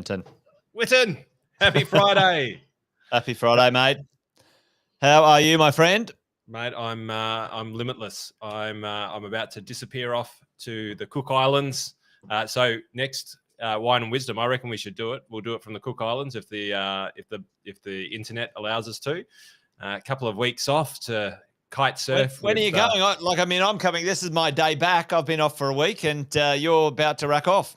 Brenton. Witten, happy Friday. Happy Friday, mate. How are you, my friend? Mate, I'm limitless. I'm about to disappear off to the Cook Islands. So next Wine and Wisdom, I reckon we should do it. We'll do it from the Cook Islands if the internet allows us to. A couple of weeks off to kite surf. When are you going? I'm coming. This is my day back. I've been off for a week, and you're about to rack off.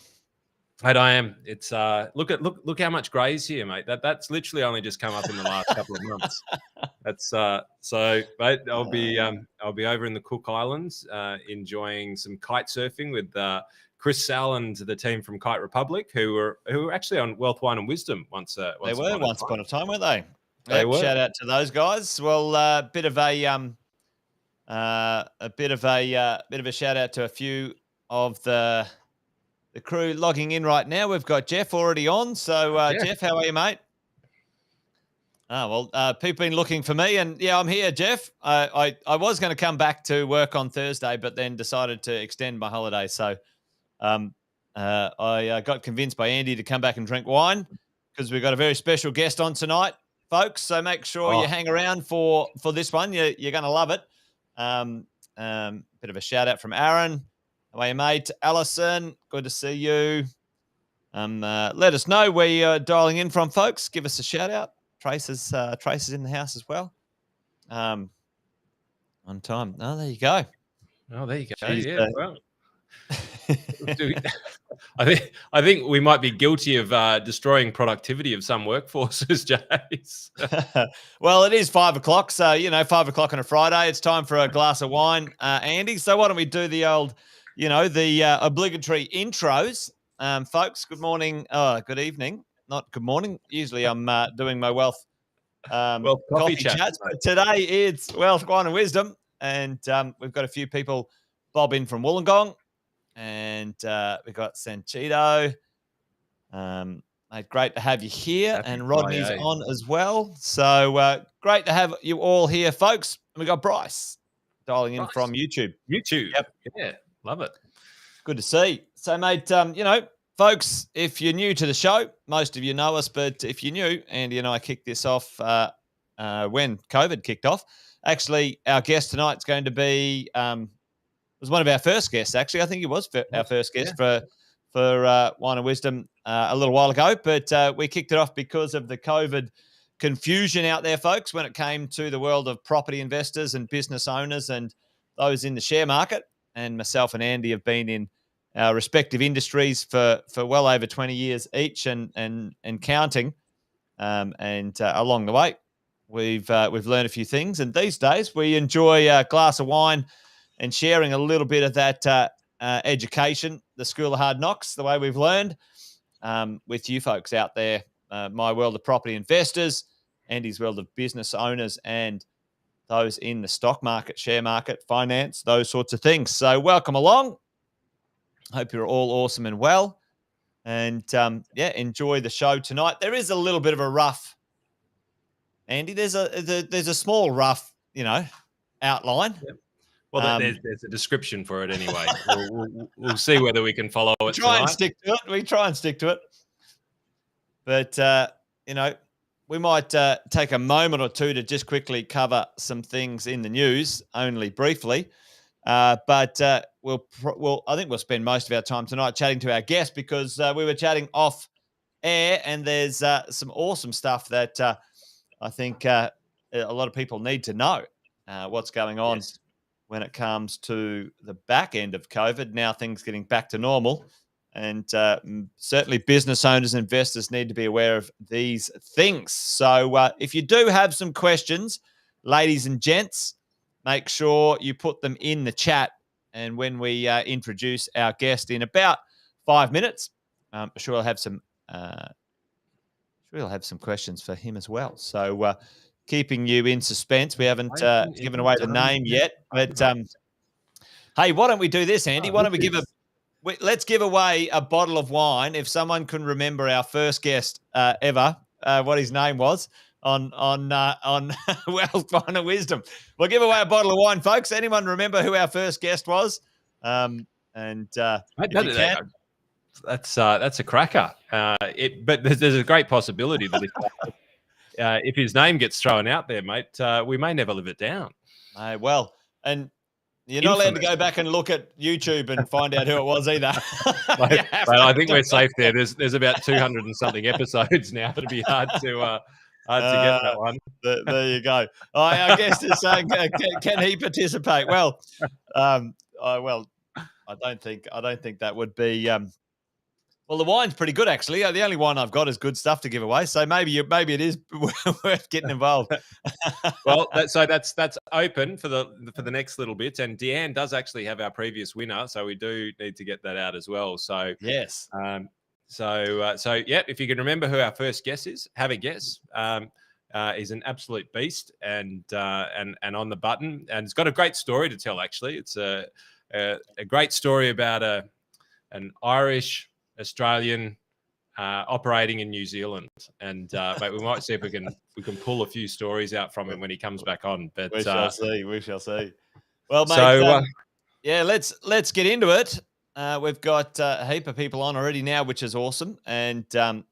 Mate, I am. It's look how much grey's here, mate. That's literally only just come up in the last couple of months. That's so, mate. I'll be over in the Cook Islands, enjoying some kite surfing with Chris Sal and the team from Kite Republic, who were actually on Wealth, Wine and Wisdom once. They were once upon a time, weren't they? They were. Shout out to those guys. Well, a bit of a shout out to a few of the crew logging in right now. We've got Jeff already on. So, Jeff, how are you, mate? Oh, well, people been looking for me, and yeah, I'm here, Jeff. I was going to come back to work on Thursday, but then decided to extend my holiday. So I got convinced by Andy to come back and drink wine because we've got a very special guest on tonight, folks. So make sure you hang around for this one. You're going to love it. Bit of a shout out from Aaron. How are you, mate? Alison, good to see you. Let us know where you're dialing in from, folks. Give us a shout out. Trace is in the house as well. On time. Oh, there you go. Oh, there you go. Jeez, yeah. Well, I think we might be guilty of destroying productivity of some workforces, Jace. Well, it is 5 o'clock, so 5 o'clock on a Friday. It's time for a glass of wine, Andy. So why don't we do the old, the obligatory intros, folks? Good morning. Good evening. Not good morning. Usually I'm doing my wealth coffee chats, but today it's Wealth, Wine and Wisdom, and we've got a few people bob in from Wollongong, and we've got Sanchito. Mate, great to have you here, and Rodney's on as well. So great to have you all here, folks. And we got Bryce dialing in from YouTube. Yep. Yeah, love it. Good to see. So, mate, folks, if you're new to the show, most of you know us, but if you're new, Andy and I kicked this off when COVID kicked off. Actually, our guest tonight's going to be was one of our first guests, actually. I think he was our first guest for Wine and Wisdom a little while ago, but we kicked it off because of the COVID confusion out there, folks, when it came to the world of property investors and business owners and those in the share market. And myself and Andy have been in our respective industries for well over 20 years each and counting. And along the way, we've learned a few things. And these days we enjoy a glass of wine and sharing a little bit of that education, the School of Hard Knocks, the way we've learned with you folks out there. My world of property investors, Andy's world of business owners, and those in the stock market, share market, finance, those sorts of things. So welcome along. Hope you're all awesome and well. And, enjoy the show tonight. There is a little bit of a rough, Andy, there's a small rough, outline. Yep. Well, there's a description for it anyway. We'll see whether we can follow it tonight. We try and stick to it. But, we might take a moment or two to just quickly cover some things in the news, only briefly. But I think we'll spend most of our time tonight chatting to our guest because we were chatting off air, and there's some awesome stuff that I think a lot of people need to know what's going on when it comes to the back end of COVID. Now things getting back to normal, and certainly business owners and investors need to be aware of these things. So if you do have some questions, ladies and gents, make sure you put them in the chat. And when we introduce our guest in about 5 minutes, I'm sure I'll have some questions for him as well. So keeping you in suspense. We haven't given away the name yet. But hey, why don't we do this, Andy? Why don't we let's give away a bottle of wine if someone can remember our first guest ever, what his name was. On Wealth, Wine and Wisdom. We'll give away a bottle of wine, folks. Anyone remember who our first guest was? That's a cracker. But there's a great possibility that if his name gets thrown out there, mate, we may never live it down. Well, and you're not allowed to go back and look at YouTube and find out who it was either. But I think we're safe there. There's about 200 and something episodes now. It'd be hard to get that one. There you go. I guess it's saying, can he participate? Well, I don't think that would be. Well, the wine's pretty good, actually. The only wine I've got is good stuff to give away. So maybe it is worth getting involved. Well, that's open for the next little bit. And Deanne does actually have our previous winner, so we do need to get that out as well. So yes. So yeah, if you can remember who our first guest is, have a guess. He's an absolute beast and on the button, and it's got a great story to tell. Actually, it's a great story about an Irish Australian operating in New Zealand, and but we might see if we can pull a few stories out from him when he comes back on. But we shall see. Well, mate, yeah, let's get into it. We've got a heap of people on already now, which is awesome. And John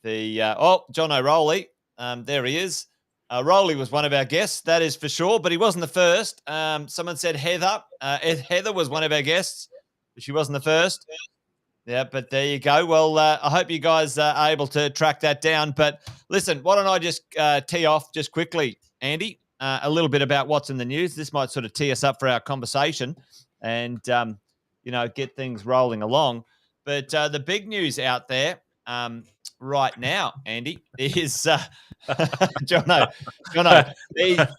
O'Rowley, there he is. Rowley was one of our guests, that is for sure, but he wasn't the first. Someone said Heather. Heather was one of our guests, but she wasn't the first. Yeah, but there you go. Well, I hope you guys are able to track that down. But listen, why don't I just tee off just quickly, Andy, a little bit about what's in the news. This might sort of tee us up for our conversation and, get things rolling along. But the big news out there right now, Andy, is Jono.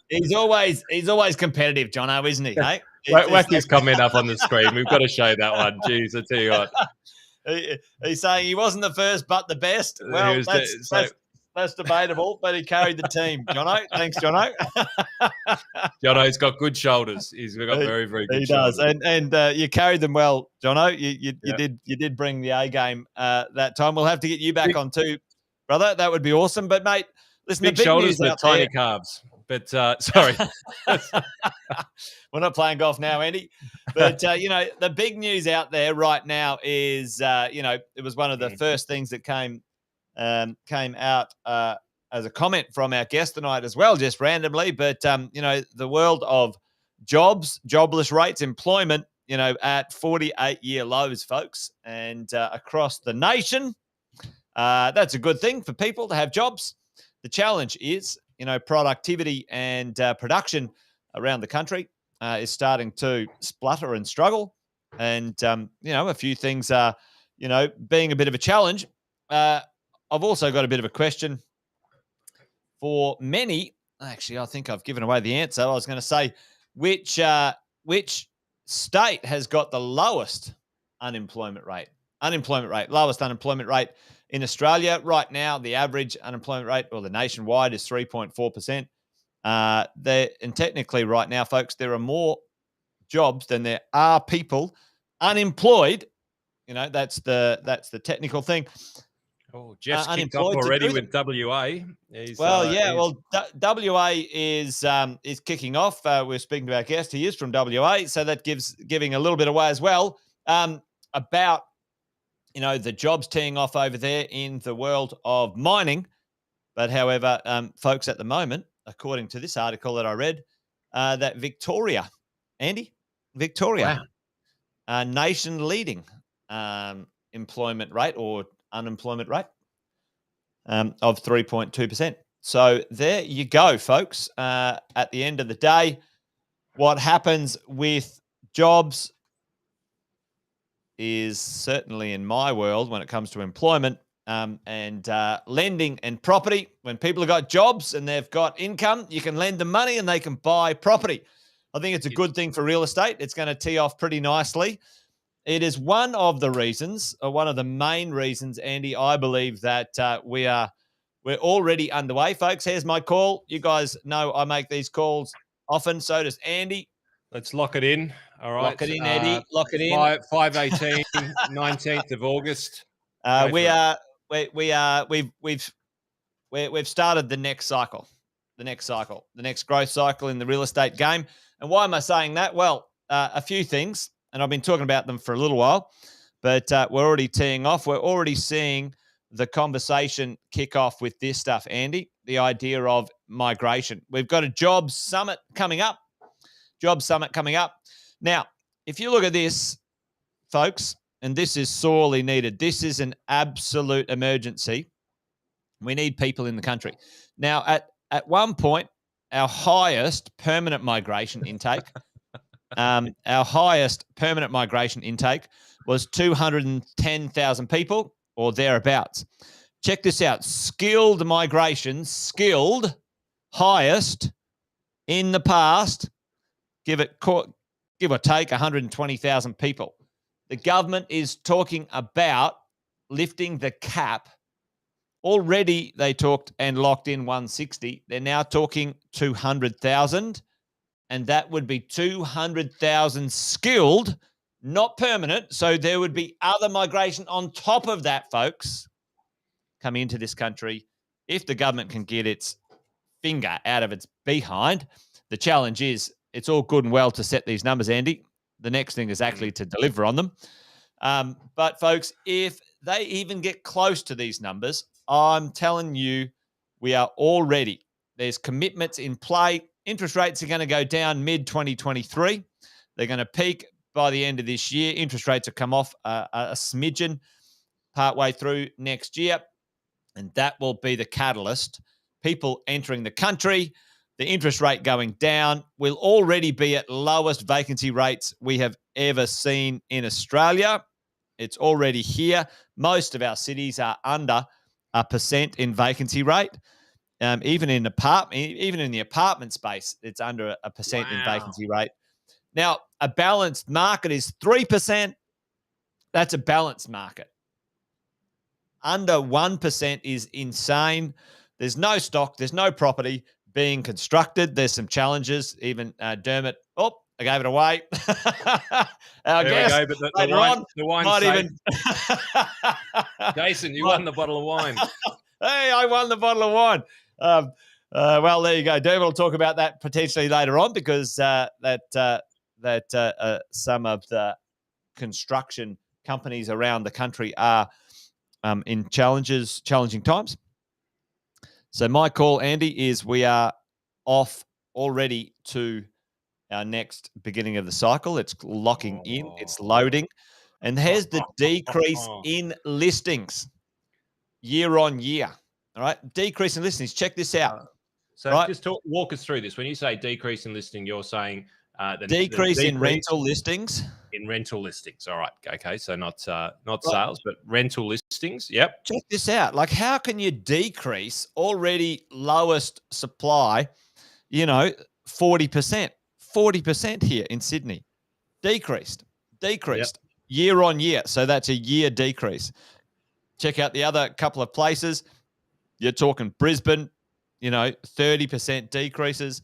He's always competitive, Jono, isn't he? Hey? Whack his comment up on the screen. We've got to show that one. Jeez, I tell you what. He's saying he wasn't the first, but the best. Well, that's debatable, but he carried the team. Jono, thanks, Jono. Jono's got good shoulders. He's got very, very good shoulders. He does, and you carried them well, Jono. You did bring the A game that time. We'll have to get you back on too, brother. That would be awesome. But mate, listen, big shoulders but tiny calves. But sorry. We're not playing golf now, Andy. But, the big news out there right now is, it was one of the first things that came out as a comment from our guest tonight as well, just randomly. But, the world of jobs, jobless rates, employment, at 48-year lows, folks. And across the nation, that's a good thing for people to have jobs. The challenge is, productivity and production around the country is starting to splutter and struggle. And, a few things are, being a bit of a challenge. I've also got a bit of a question for many. Actually, I think I've given away the answer. I was going to say, which state has got the lowest unemployment rate? Lowest unemployment rate in Australia right now. The average unemployment rate, or the nationwide, is 3.4%. And technically, right now, folks, there are more jobs than there are people unemployed. That's the technical thing. Oh, Jeff's kicked off already with WA. WA is kicking off. We're speaking to our guest. He is from WA, so that giving a little bit away as well about the jobs teeing off over there in the world of mining. But however, folks, at the moment, according to this article that I read, that Victoria, nation leading employment rate or unemployment rate of 3.2%. So there you go, folks. At the end of the day, what happens with jobs is certainly in my world when it comes to employment and lending and property. When people have got jobs and they've got income, you can lend them money and they can buy property. I think it's a good thing for real estate. It's going to tee off pretty nicely. It is one of the reasons, or one of the main reasons, Andy, I believe that we're already underway, folks. Here's my call. You guys know I make these calls often. So does Andy. Let's lock it in. All right. Lock it in, Eddie. Lock it in. 5/18, 19th of August. We've started the next cycle, the next growth cycle in the real estate game. And why am I saying that? Well, a few things, and I've been talking about them for a little while. but we're already teeing off. We're already seeing the conversation kick off with this stuff, Andy, the idea of migration. We've got a jobs summit coming up. Now, if you look at this, folks, and this is sorely needed, this is an absolute emergency. We need people in the country. Now, at one point, our highest permanent migration intake, was 210,000 people or thereabouts. Check this out. Skilled migration, highest in the past, give or take 120,000 people. The government is talking about lifting the cap. Already they talked and locked in 160. They're now talking 200,000, and that would be 200,000 skilled, not permanent. So there would be other migration on top of that, folks, coming into this country. If the government can get its finger out of its behind, the challenge is it's all good and well to set these numbers, Andy. The next thing is actually to deliver on them. But, folks, if they even get close to these numbers, I'm telling you, we are all ready. There's commitments in play. Interest rates are going to go down mid-2023. They're going to peak by the end of this year. Interest rates will come off a smidgen partway through next year, and that will be the catalyst. People entering the country, the interest rate going down. We'll already be at lowest vacancy rates we have ever seen in Australia. It's already here. Most of our cities are under 1% in vacancy rate. Even in the apartment space, it's under 1% in vacancy rate. Now, a balanced market is 3%. That's a balanced market. Under 1% is insane. There's no stock. There's no property being constructed. There's some challenges. Even Dermot. Oh, I gave it away. Our guest we go, but the wine might even. Jason, you won the bottle of wine. Hey, I won the bottle of wine. Well, there you go. Dermot will talk about that potentially later on, because some of the construction companies around the country are in challenging times. So my call, Andy, is we are off already to our next beginning of the cycle. It's locking in. It's loading. And here's the decrease in listings year on year. All right. Decrease in listings. Check this out. So just walk us through this. When you say decrease in listing, you're saying the decrease in rental listings. In rental listings. All right. Okay. So not sales, but rental listings. Yep. Check this out. Like, how can you decrease already lowest supply, 40%? 40% here in Sydney. Decreased year on year. So that's a year decrease. Check out the other couple of places. You're talking Brisbane, 30% decreases.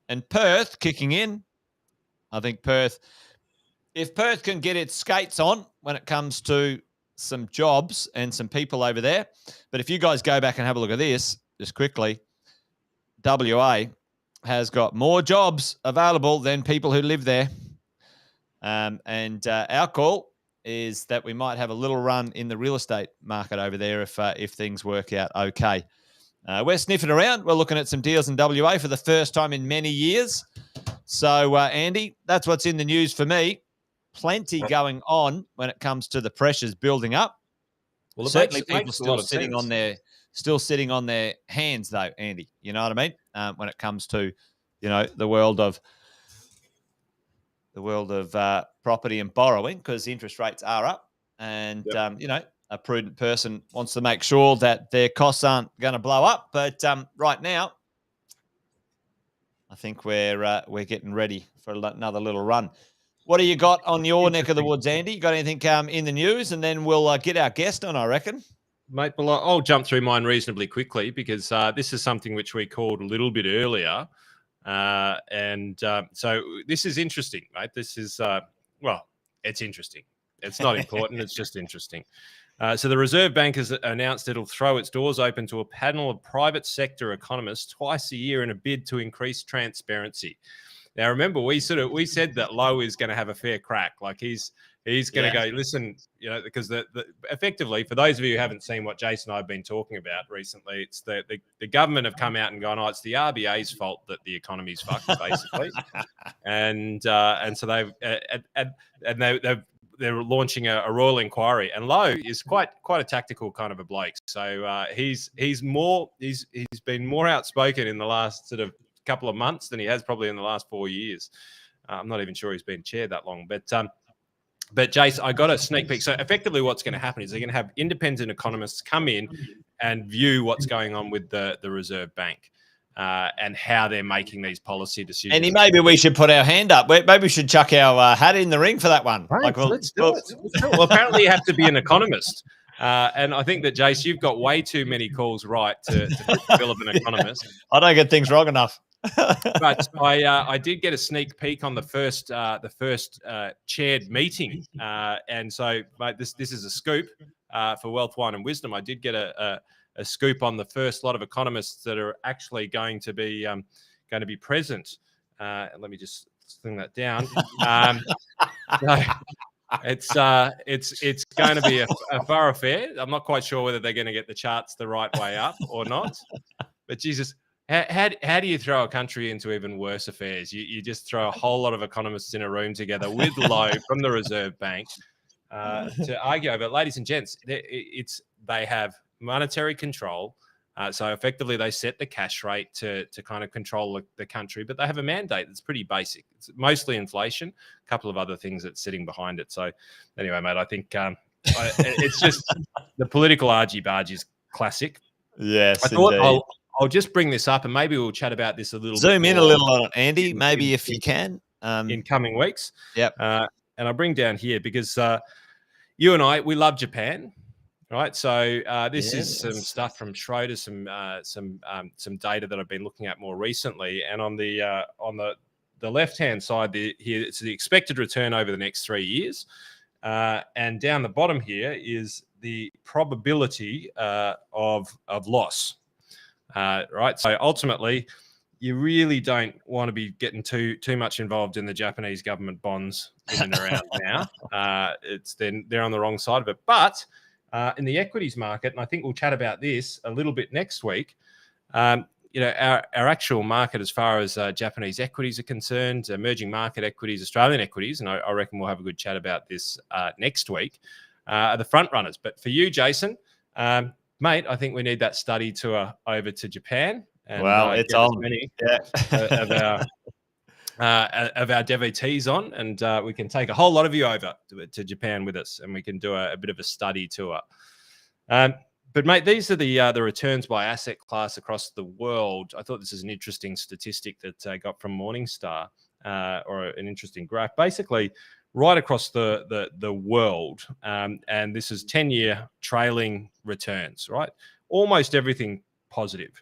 And Perth kicking in. I think if Perth can get its skates on when it comes to some jobs and some people over there. But if you guys go back and have a look at this, just quickly, WA has got more jobs available than people who live there. And our call is that we might have a little run in the real estate market over there if things work out okay. We're sniffing around. We're looking at some deals in WA for the first time in many years. So, Andy, that's what's in the news for me. Plenty going on when it comes to the pressures building up. Well, certainly people still sitting on their hands, though, Andy. You know what I mean? When it comes to, the world of property and borrowing, because interest rates are up, and a prudent person wants to make sure that their costs aren't going to blow up. But right now, I think we're getting ready for another little run. What do you got on your neck of the woods, Andy? You got anything in the news? And then we'll get our guest on, I reckon. Mate, well, I'll jump through mine reasonably quickly, because this is something which we called a little bit earlier. So this is interesting, mate. This is, it's interesting. It's not important. It's just interesting. So the Reserve Bank has announced it'll throw its doors open to a panel of private sector economists twice a year in a bid to increase transparency. Now, remember, we said that Lowe is going to have a fair crack. Like, he's He's going to go, listen, because effectively, for those of you who haven't seen what Jason and I have been talking about recently, it's the government have come out and gone, it's the RBA's fault that the economy's fucked, basically. And so they're launching a royal inquiry. And Lowe is quite a tactical kind of a bloke. So he's been more outspoken in the last sort of couple of months than he has probably in the last 4 years. I'm not even sure he's been chair that long, but Jace, I got a sneak peek. So effectively what's going to happen is they're going to have independent economists come in and view what's going on with the Reserve Bank and how they're making these policy decisions. And maybe we should put our hand up. Maybe we should chuck our hat in the ring for that one. Right, let's do it. Well, apparently you have to be an economist. And I think that, Jace, you've got way too many calls right to fit the bill of an economist. I don't get things wrong enough. But I did get a sneak peek on the first chaired meeting, and so, mate, this is a scoop for Wealth, Wine and Wisdom. I did get a scoop on the first lot of economists that are actually going to be present. Let me just sling that down. It's going to be a thorough affair. I'm not quite sure whether they're going to get the charts the right way up or not, but Jesus. How do you throw a country into even worse affairs? You just throw a whole lot of economists in a room together with Lowe from the Reserve Bank to argue over. Ladies and gents, they have monetary control. So effectively, they set the cash rate to kind of control the country, but they have a mandate that's pretty basic. It's mostly inflation, a couple of other things that's sitting behind it. So anyway, mate, I think it's just the political argy-bargy is classic. Yes, I thought I'll just bring this up and maybe we'll chat about this a little bit. Zoom in a little on it, Andy, maybe if you can. In coming weeks. Yep. And I'll bring down here because you and I, we love Japan, right? So this is some stuff from Schroeder, some data that I've been looking at more recently. And on the left-hand side here, it's the expected return over the next 3 years. And down the bottom here is the probability of loss. Right. So ultimately, you really don't want to be getting too much involved in the Japanese government bonds in and around now. They're on the wrong side of it. But in the equities market, and I think we'll chat about this a little bit next week, our actual market as far as Japanese equities are concerned, emerging market equities, Australian equities, and I reckon we'll have a good chat about this next week, are the front runners. But for you, Jason, mate, I think we need that study tour over to Japan. And, it's on. Many of our devotees on, and we can take a whole lot of you over to Japan with us, and we can do a bit of a study tour. But mate, these are the returns by asset class across the world. I thought this is an interesting statistic that I got from Morningstar, or an interesting graph. Basically, right across the world, and this is 10-year trailing returns, right? Almost everything positive.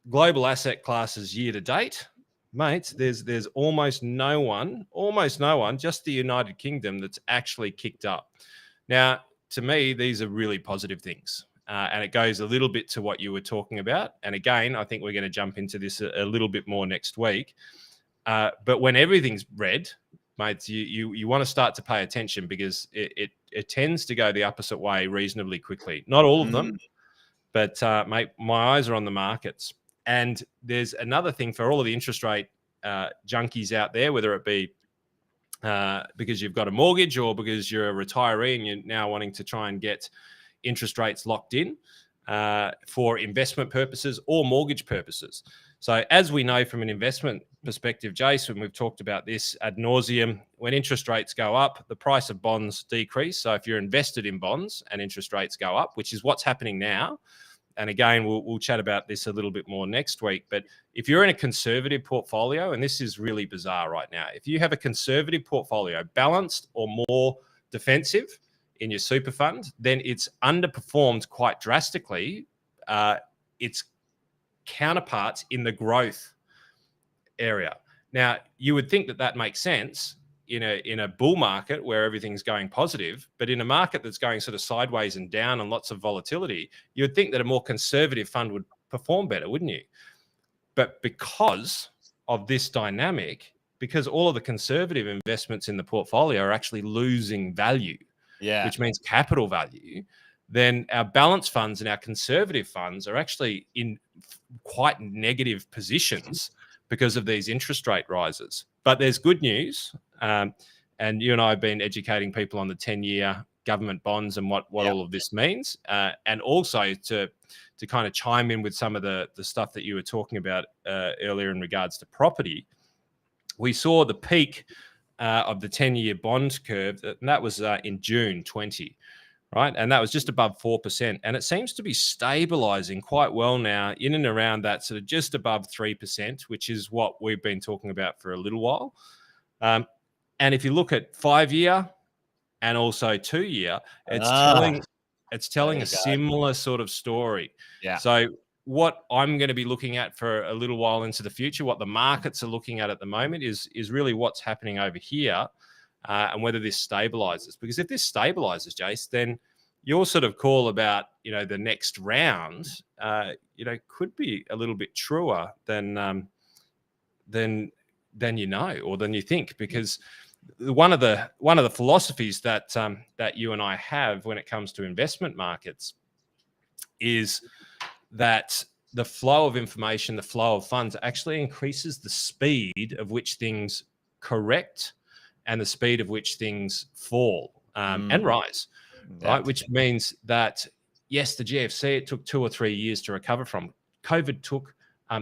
Global asset classes year to date, mates, there's almost no one, just the United Kingdom that's actually kicked up. Now, to me, these are really positive things. And it goes a little bit to what you were talking about. And again, I think we're going to jump into this a little bit more next week. But when everything's red, mates, you want to start to pay attention because it tends to go the opposite way reasonably quickly. Not all of them, but mate, my eyes are on the markets. And there's another thing for all of the interest rate junkies out there, whether it be because you've got a mortgage or because you're a retiree and you're now wanting to try and get interest rates locked in for investment purposes or mortgage purposes. So as we know from an investment perspective, Jason, we've talked about this ad nauseum, when interest rates go up, the price of bonds decrease. So if you're invested in bonds and interest rates go up, which is what's happening now, and again, we'll chat about this a little bit more next week, but if you're in a conservative portfolio, and this is really bizarre right now, if you have a conservative portfolio, balanced or more defensive in your super fund, then it's underperformed quite drastically its counterparts in the growth area. Now, you would think that makes sense in a bull market where everything's going positive, but in a market that's going sort of sideways and down and lots of volatility, you would think that a more conservative fund would perform better, wouldn't you? But because of this dynamic, because all of the conservative investments in the portfolio are actually losing value, which means capital value, then our balanced funds and our conservative funds are actually in quite negative positions because of these interest rate rises. But there's good news. And you and I have been educating people on the 10-year government bonds and what all of this means. And also to kind of chime in with some of the stuff that you were talking about earlier in regards to property. We saw the peak of the 10-year bond curve, and that was in June 20. Right. And that was just above 4%. And it seems to be stabilizing quite well now in and around that sort of just above 3%, which is what we've been talking about for a little while. And if you look at 5-year and also 2-year, it's telling a similar sort of story. Yeah. So what I'm going to be looking at for a little while into the future, what the markets are looking at the moment is really what's happening over here. And whether this stabilizes, because if this stabilizes, Jace, then your sort of call about the next round, could be a little bit truer than or than you think, because one of the philosophies that you and I have when it comes to investment markets is that the flow of information, the flow of funds actually increases the speed of which things correct and the speed of which things fall and rise, right? Which means that, yes, the GFC, it took 2 or 3 years to recover from. COVID took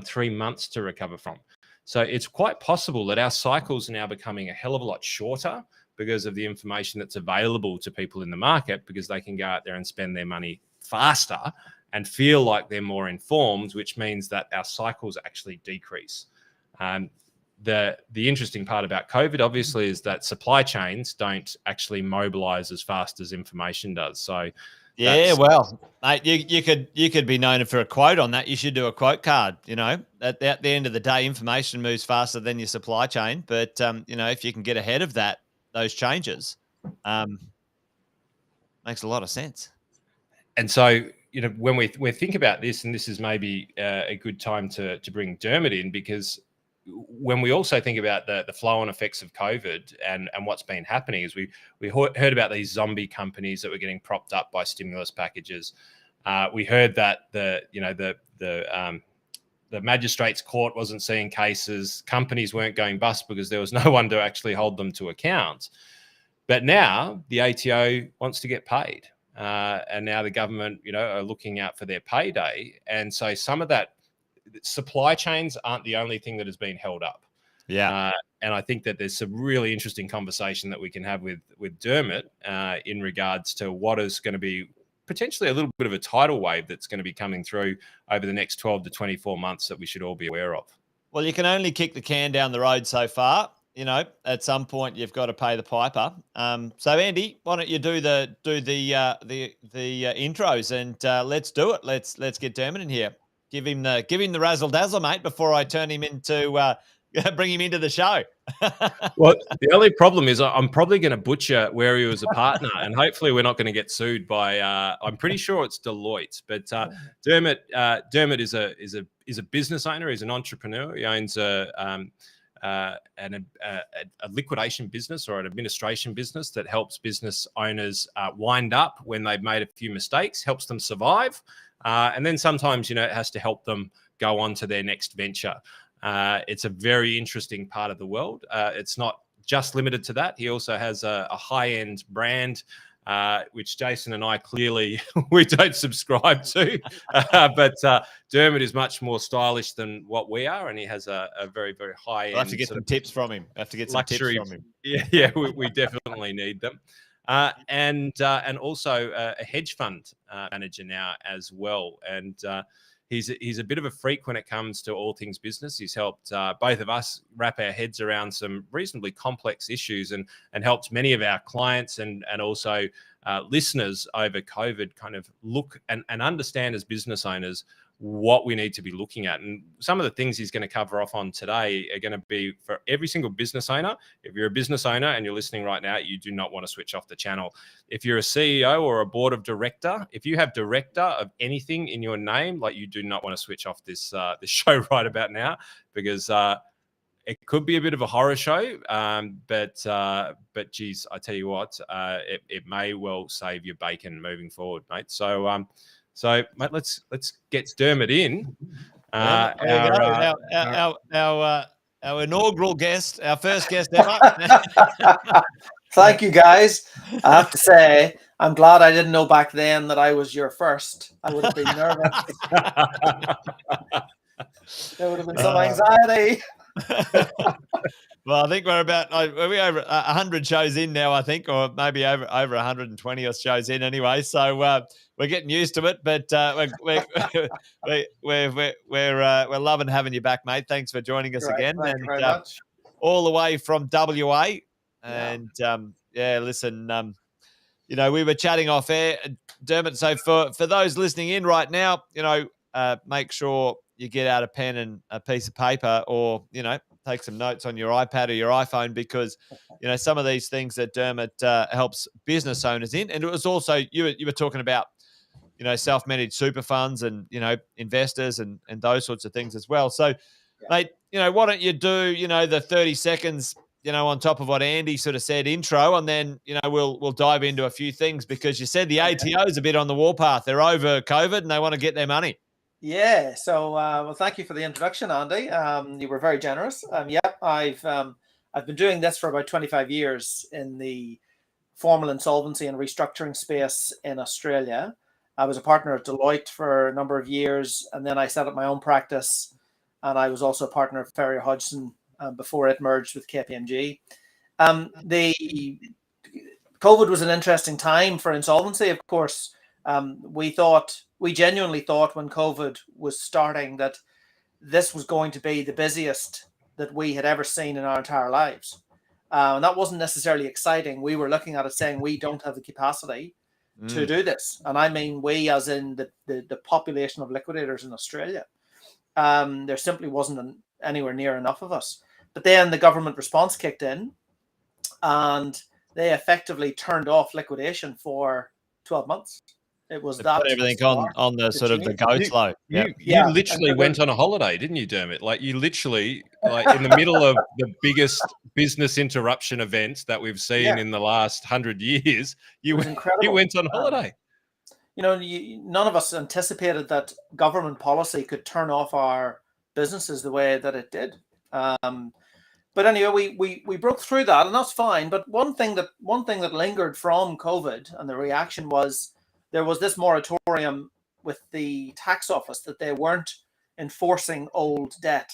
3 months to recover from. So it's quite possible that our cycles are now becoming a hell of a lot shorter because of the information that's available to people in the market, because they can go out there and spend their money faster and feel like they're more informed, which means that our cycles actually decrease. The interesting part about COVID, obviously, is that supply chains don't actually mobilize as fast as information does. So, well, mate, you could be known for a quote on that. You should do a quote card. At the end of the day, information moves faster than your supply chain. But if you can get ahead of those changes, makes a lot of sense. And so, when we think about this, and this is maybe a good time to bring Dermot in, because when we also think about the flow-on effects of COVID and what's been happening, is we heard about these zombie companies that were getting propped up by stimulus packages. We heard that the magistrates' court wasn't seeing cases. Companies weren't going bust because there was no one to actually hold them to account. But now the ATO wants to get paid, and now the government, are looking out for their payday, and so some of that. Supply chains aren't the only thing that has been held up. Yeah. And I think that there's some really interesting conversation that we can have with Dermot in regards to what is going to be potentially a little bit of a tidal wave that's going to be coming through over the next 12 to 24 months that we should all be aware of. Well, you can only kick the can down the road so far. At some point you've got to pay the piper. So Andy, why don't you do the intros and let's do it. Let's get Dermot in here. Give him the razzle dazzle, mate, before I turn him into bring him into the show. Well, the only problem is I'm probably going to butcher where he was a partner, and hopefully we're not going to get sued by. I'm pretty sure it's Deloitte, but Dermot is a business owner. He's an entrepreneur. He owns a liquidation business or an administration business that helps business owners wind up when they've made a few mistakes, helps them survive. And then sometimes, it has to help them go on to their next venture. It's a very interesting part of the world. It's not just limited to that. He also has a high-end brand, which Jason and I clearly we don't subscribe to. But Dermot is much more stylish than what we are, and he has a very, very high-end. I'll have to get some tips from him. Yeah, we definitely need them. And also a hedge fund manager now as well. And he's a bit of a freak when it comes to all things business. He's helped both of us wrap our heads around some reasonably complex issues and helped many of our clients and also listeners over COVID kind of look and understand as business owners what we need to be looking at. And some of the things he's going to cover off on today are going to be for every single business owner. If you're a business owner and you're listening right now, you do not want to switch off the channel. If you're a CEO or a board of director, if you have director of anything in your name, like, you do not want to switch off this show right about now, because it could be a bit of a horror show, but geez, I tell you what, it may well save your bacon moving forward, mate. So mate, let's get Dermot in. There you go. Our inaugural guest, our first guest ever. Thank you, guys. I have to say, I'm glad I didn't know back then that I was your first. I would have been nervous. There would have been some anxiety. Well, I think we're over 100 shows in now, I think, or maybe over 120 or shows in anyway. So we're getting used to it, but we're loving having you back, mate. Thanks for joining us again. Thank you very much. All the way from WA. And listen, we were chatting off air, Dermot. So for those listening in right now, make sure you get out a pen and a piece of paper, or take some notes on your iPad or your iPhone, because some of these things that Dermot helps business owners in. And it was also you were talking about self-managed super funds and investors and those sorts of things as well. So, mate, why don't you do the 30 seconds on top of what Andy sort of said intro, and then we'll dive into a few things, because you said the ATO's a bit on the warpath. They're over COVID and they want to get their money. Yeah. So, well, thank you for the introduction, Andy. You were very generous. I've been doing this for about 25 years in the formal insolvency and restructuring space in Australia. I was a partner at Deloitte for a number of years, and then I set up my own practice, and I was also a partner of Ferrier Hodgson before it merged with KPMG. The COVID was an interesting time for insolvency, of course. We genuinely thought when COVID was starting that this was going to be the busiest that we had ever seen in our entire lives. And that wasn't necessarily exciting. We were looking at it saying we don't have the capacity to do this. And I mean we as in the population of liquidators in Australia. There simply wasn't anywhere near enough of us. But then the government response kicked in, and they effectively turned off liquidation for 12 months. It was that put everything on the sort of the go slow. You literally went on a holiday, didn't you, Dermot? Like you literally, in the middle of the biggest business interruption event that we've seen in the last 100 years, you went on holiday. None of us anticipated that government policy could turn off our businesses the way that it did. But anyway, we broke through that, and that's fine. But one thing that lingered from COVID and the reaction was there was this moratorium with the tax office that they weren't enforcing old debt,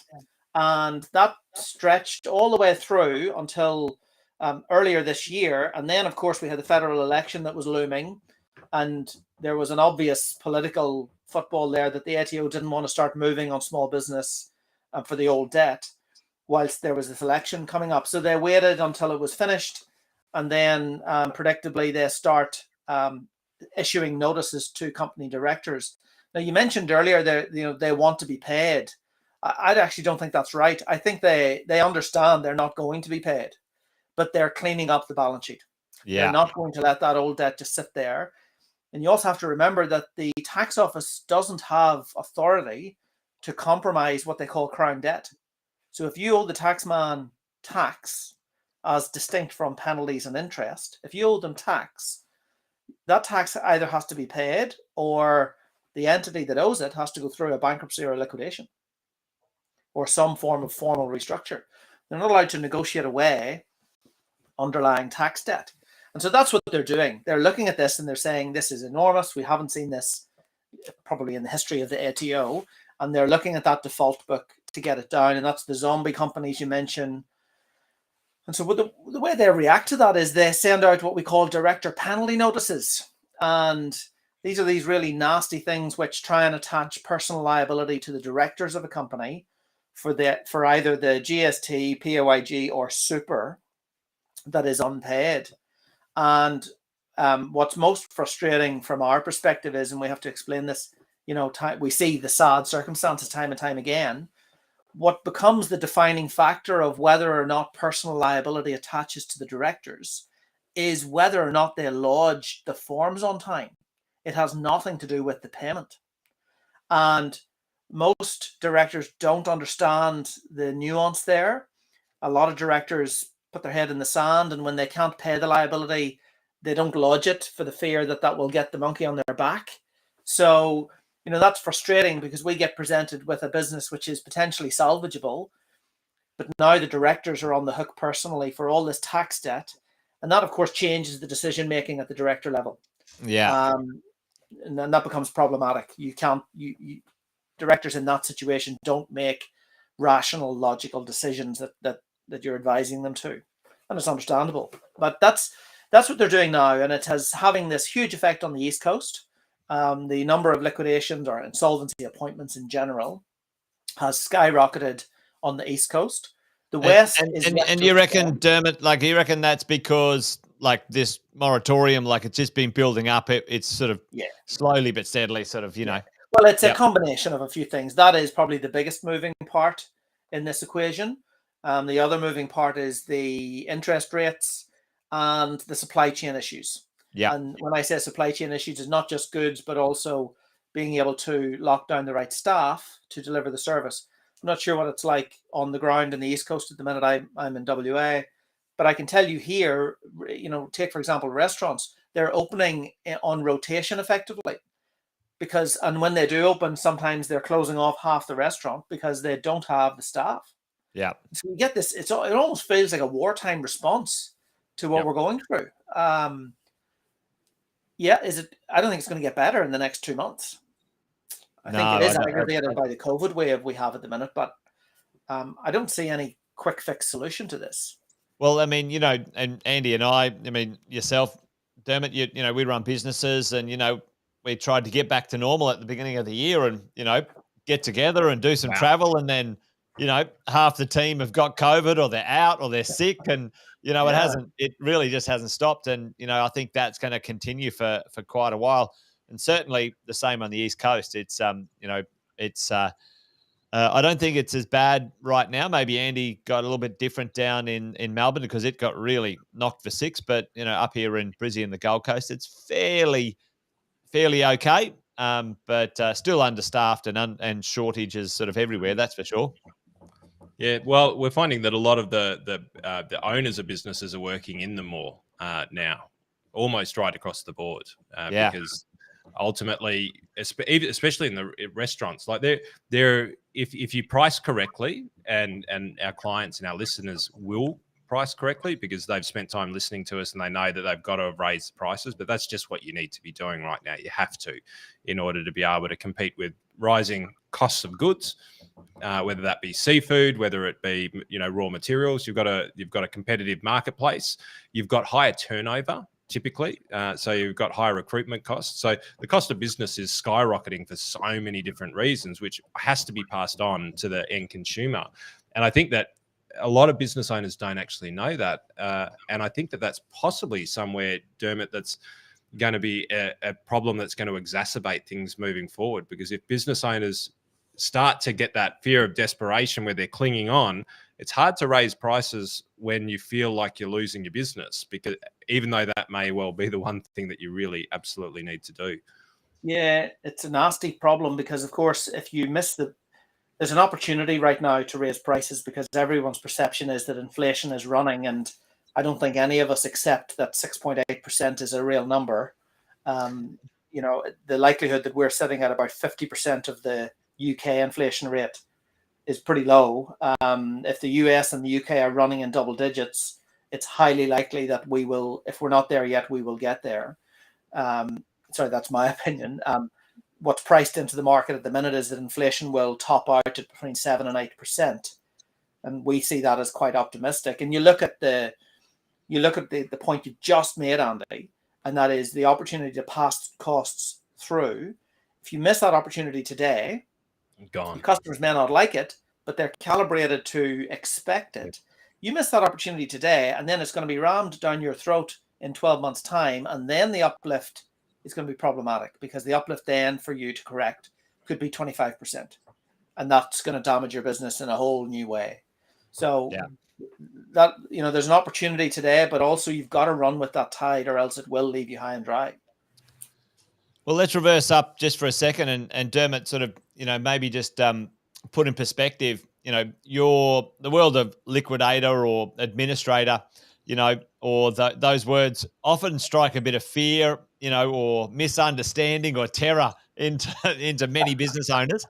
and that stretched all the way through until earlier this year. And then, of course, we had the federal election that was looming, and there was an obvious political football there that the ATO didn't want to start moving on small business for the old debt whilst there was this election coming up. So they waited until it was finished, and then predictably they start issuing notices to company directors. Now, you mentioned earlier that they want to be paid. I actually don't think that's right. I think they understand they're not going to be paid, but they're cleaning up the balance sheet. They're not going to let that old debt just sit there. And you also have to remember that the tax office doesn't have authority to compromise what they call crown debt. So if you owe the taxman tax as distinct from penalties and interest, if you owe them tax, that tax either has to be paid or the entity that owes it has to go through a bankruptcy or a liquidation or some form of formal restructure. They're not allowed to negotiate away underlying tax debt. And so that's what they're doing. They're looking at this and they're saying, this is enormous. We haven't seen this probably in the history of the ATO. And they're looking at that default book to get it down. And that's the zombie companies you mentioned. And so the way they react to that is they send out what we call director penalty notices. And these are these really nasty things which try and attach personal liability to the directors of a company for either the GST, PAYG, or super that is unpaid. And what's most frustrating from our perspective is, and we have to explain this, we see the sad circumstances time and time again. What becomes the defining factor of whether or not personal liability attaches to the directors is whether or not they lodge the forms on time. It has nothing to do with the payment. And most directors don't understand the nuance there. A lot of directors put their head in the sand, and when they can't pay the liability, they don't lodge it for the fear that that will get the monkey on their back. So, that's frustrating because we get presented with a business which is potentially salvageable, but now the directors are on the hook personally for all this tax debt. And that, of course, changes the decision making at the director level. Yeah. And then that becomes problematic. Directors in that situation don't make rational, logical decisions that you're advising them to. And it's understandable. But that's what they're doing now. And it has having this huge effect on the East Coast. The number of liquidations or insolvency appointments in general has skyrocketed on the East Coast. The West and you reckon, Dermot, you reckon that's because this moratorium, it's just been building up. It's sort of slowly but steadily sort of, know. Well, it's a combination of a few things. That is probably the biggest moving part in this equation. The other moving part is the interest rates and the supply chain issues. Yeah. And when I say supply chain issues, it's not just goods, but also being able to lock down the right staff to deliver the service. I'm not sure what it's like on the ground in the East Coast at the minute. I'm in WA, but I can tell you here, take, for example, restaurants, they're opening on rotation effectively and when they do open, sometimes they're closing off half the restaurant because they don't have the staff. Yeah. So you get this, it almost feels like a wartime response to what we're going through. I don't think it's going to get better in the next 2 months. I think it is aggravated by the COVID wave we have at the minute, but I don't see any quick fix solution to this. Well, I mean, and Andy and I mean, yourself, Dermot, we run businesses and, we tried to get back to normal at the beginning of the year and, get together and do some travel. And then, half the team have got COVID or they're out or they're sick. And, it really just hasn't stopped. And, I think that's going to continue for quite a while. And certainly the same on the East Coast. It's, I don't think it's as bad right now. Maybe Andy got a little bit different down in Melbourne because it got really knocked for six. But, up here in Brisbane and the Gold Coast, it's fairly okay, but still understaffed and shortages sort of everywhere. That's for sure. Yeah, well, we're finding that a lot of the owners of businesses are working in them more now, almost right across the board. Because ultimately, especially in the restaurants, if you price correctly, and our clients and our listeners will price correctly because they've spent time listening to us and they know that they've got to raise prices, but that's just what you need to be doing right now. You have to, in order to be able to compete with rising costs of goods, whether that be seafood, whether it be raw materials. You've got a competitive marketplace. You've got higher turnover typically, so you've got higher recruitment costs. So the cost of business is skyrocketing for so many different reasons, which has to be passed on to the end consumer. And I think that a lot of business owners don't actually know that. And I think that that's possibly somewhere, Dermot, that's going to be a problem that's going to exacerbate things moving forward. Because if business owners start to get that fear of desperation where they're clinging on, it's hard to raise prices when you feel like you're losing your business, because even though that may well be the one thing that you really absolutely need to do. Yeah, it's a nasty problem because, of course, if you miss there's an opportunity right now to raise prices because everyone's perception is that inflation is running. And I don't think any of us accept that 6.8% is a real number. The likelihood that we're sitting at about 50% of the UK inflation rate is pretty low. If the US and the UK are running in double digits, it's highly likely that we will, if we're not there yet, we will get there. Sorry, that's my opinion. What's priced into the market at the minute is that inflation will top out at between 7 and 8%. And we see that as quite optimistic. And you look at the point you just made, Andy, and that is the opportunity to pass costs through. If you miss that opportunity today, gone. Customers may not like it, but they're calibrated to expect it. You miss that opportunity today, and then it's going to be rammed down your throat in 12 months' time, and then the uplift is going to be problematic because the uplift then for you to correct could be 25%, and that's going to damage your business in a whole new way. So that there's an opportunity today, but also you've got to run with that tide, or else it will leave you high and dry. Well, let's reverse up just for a second and Dermot sort of, maybe just put in perspective, the world of liquidator or administrator, or those words often strike a bit of fear, or misunderstanding or terror into many business owners.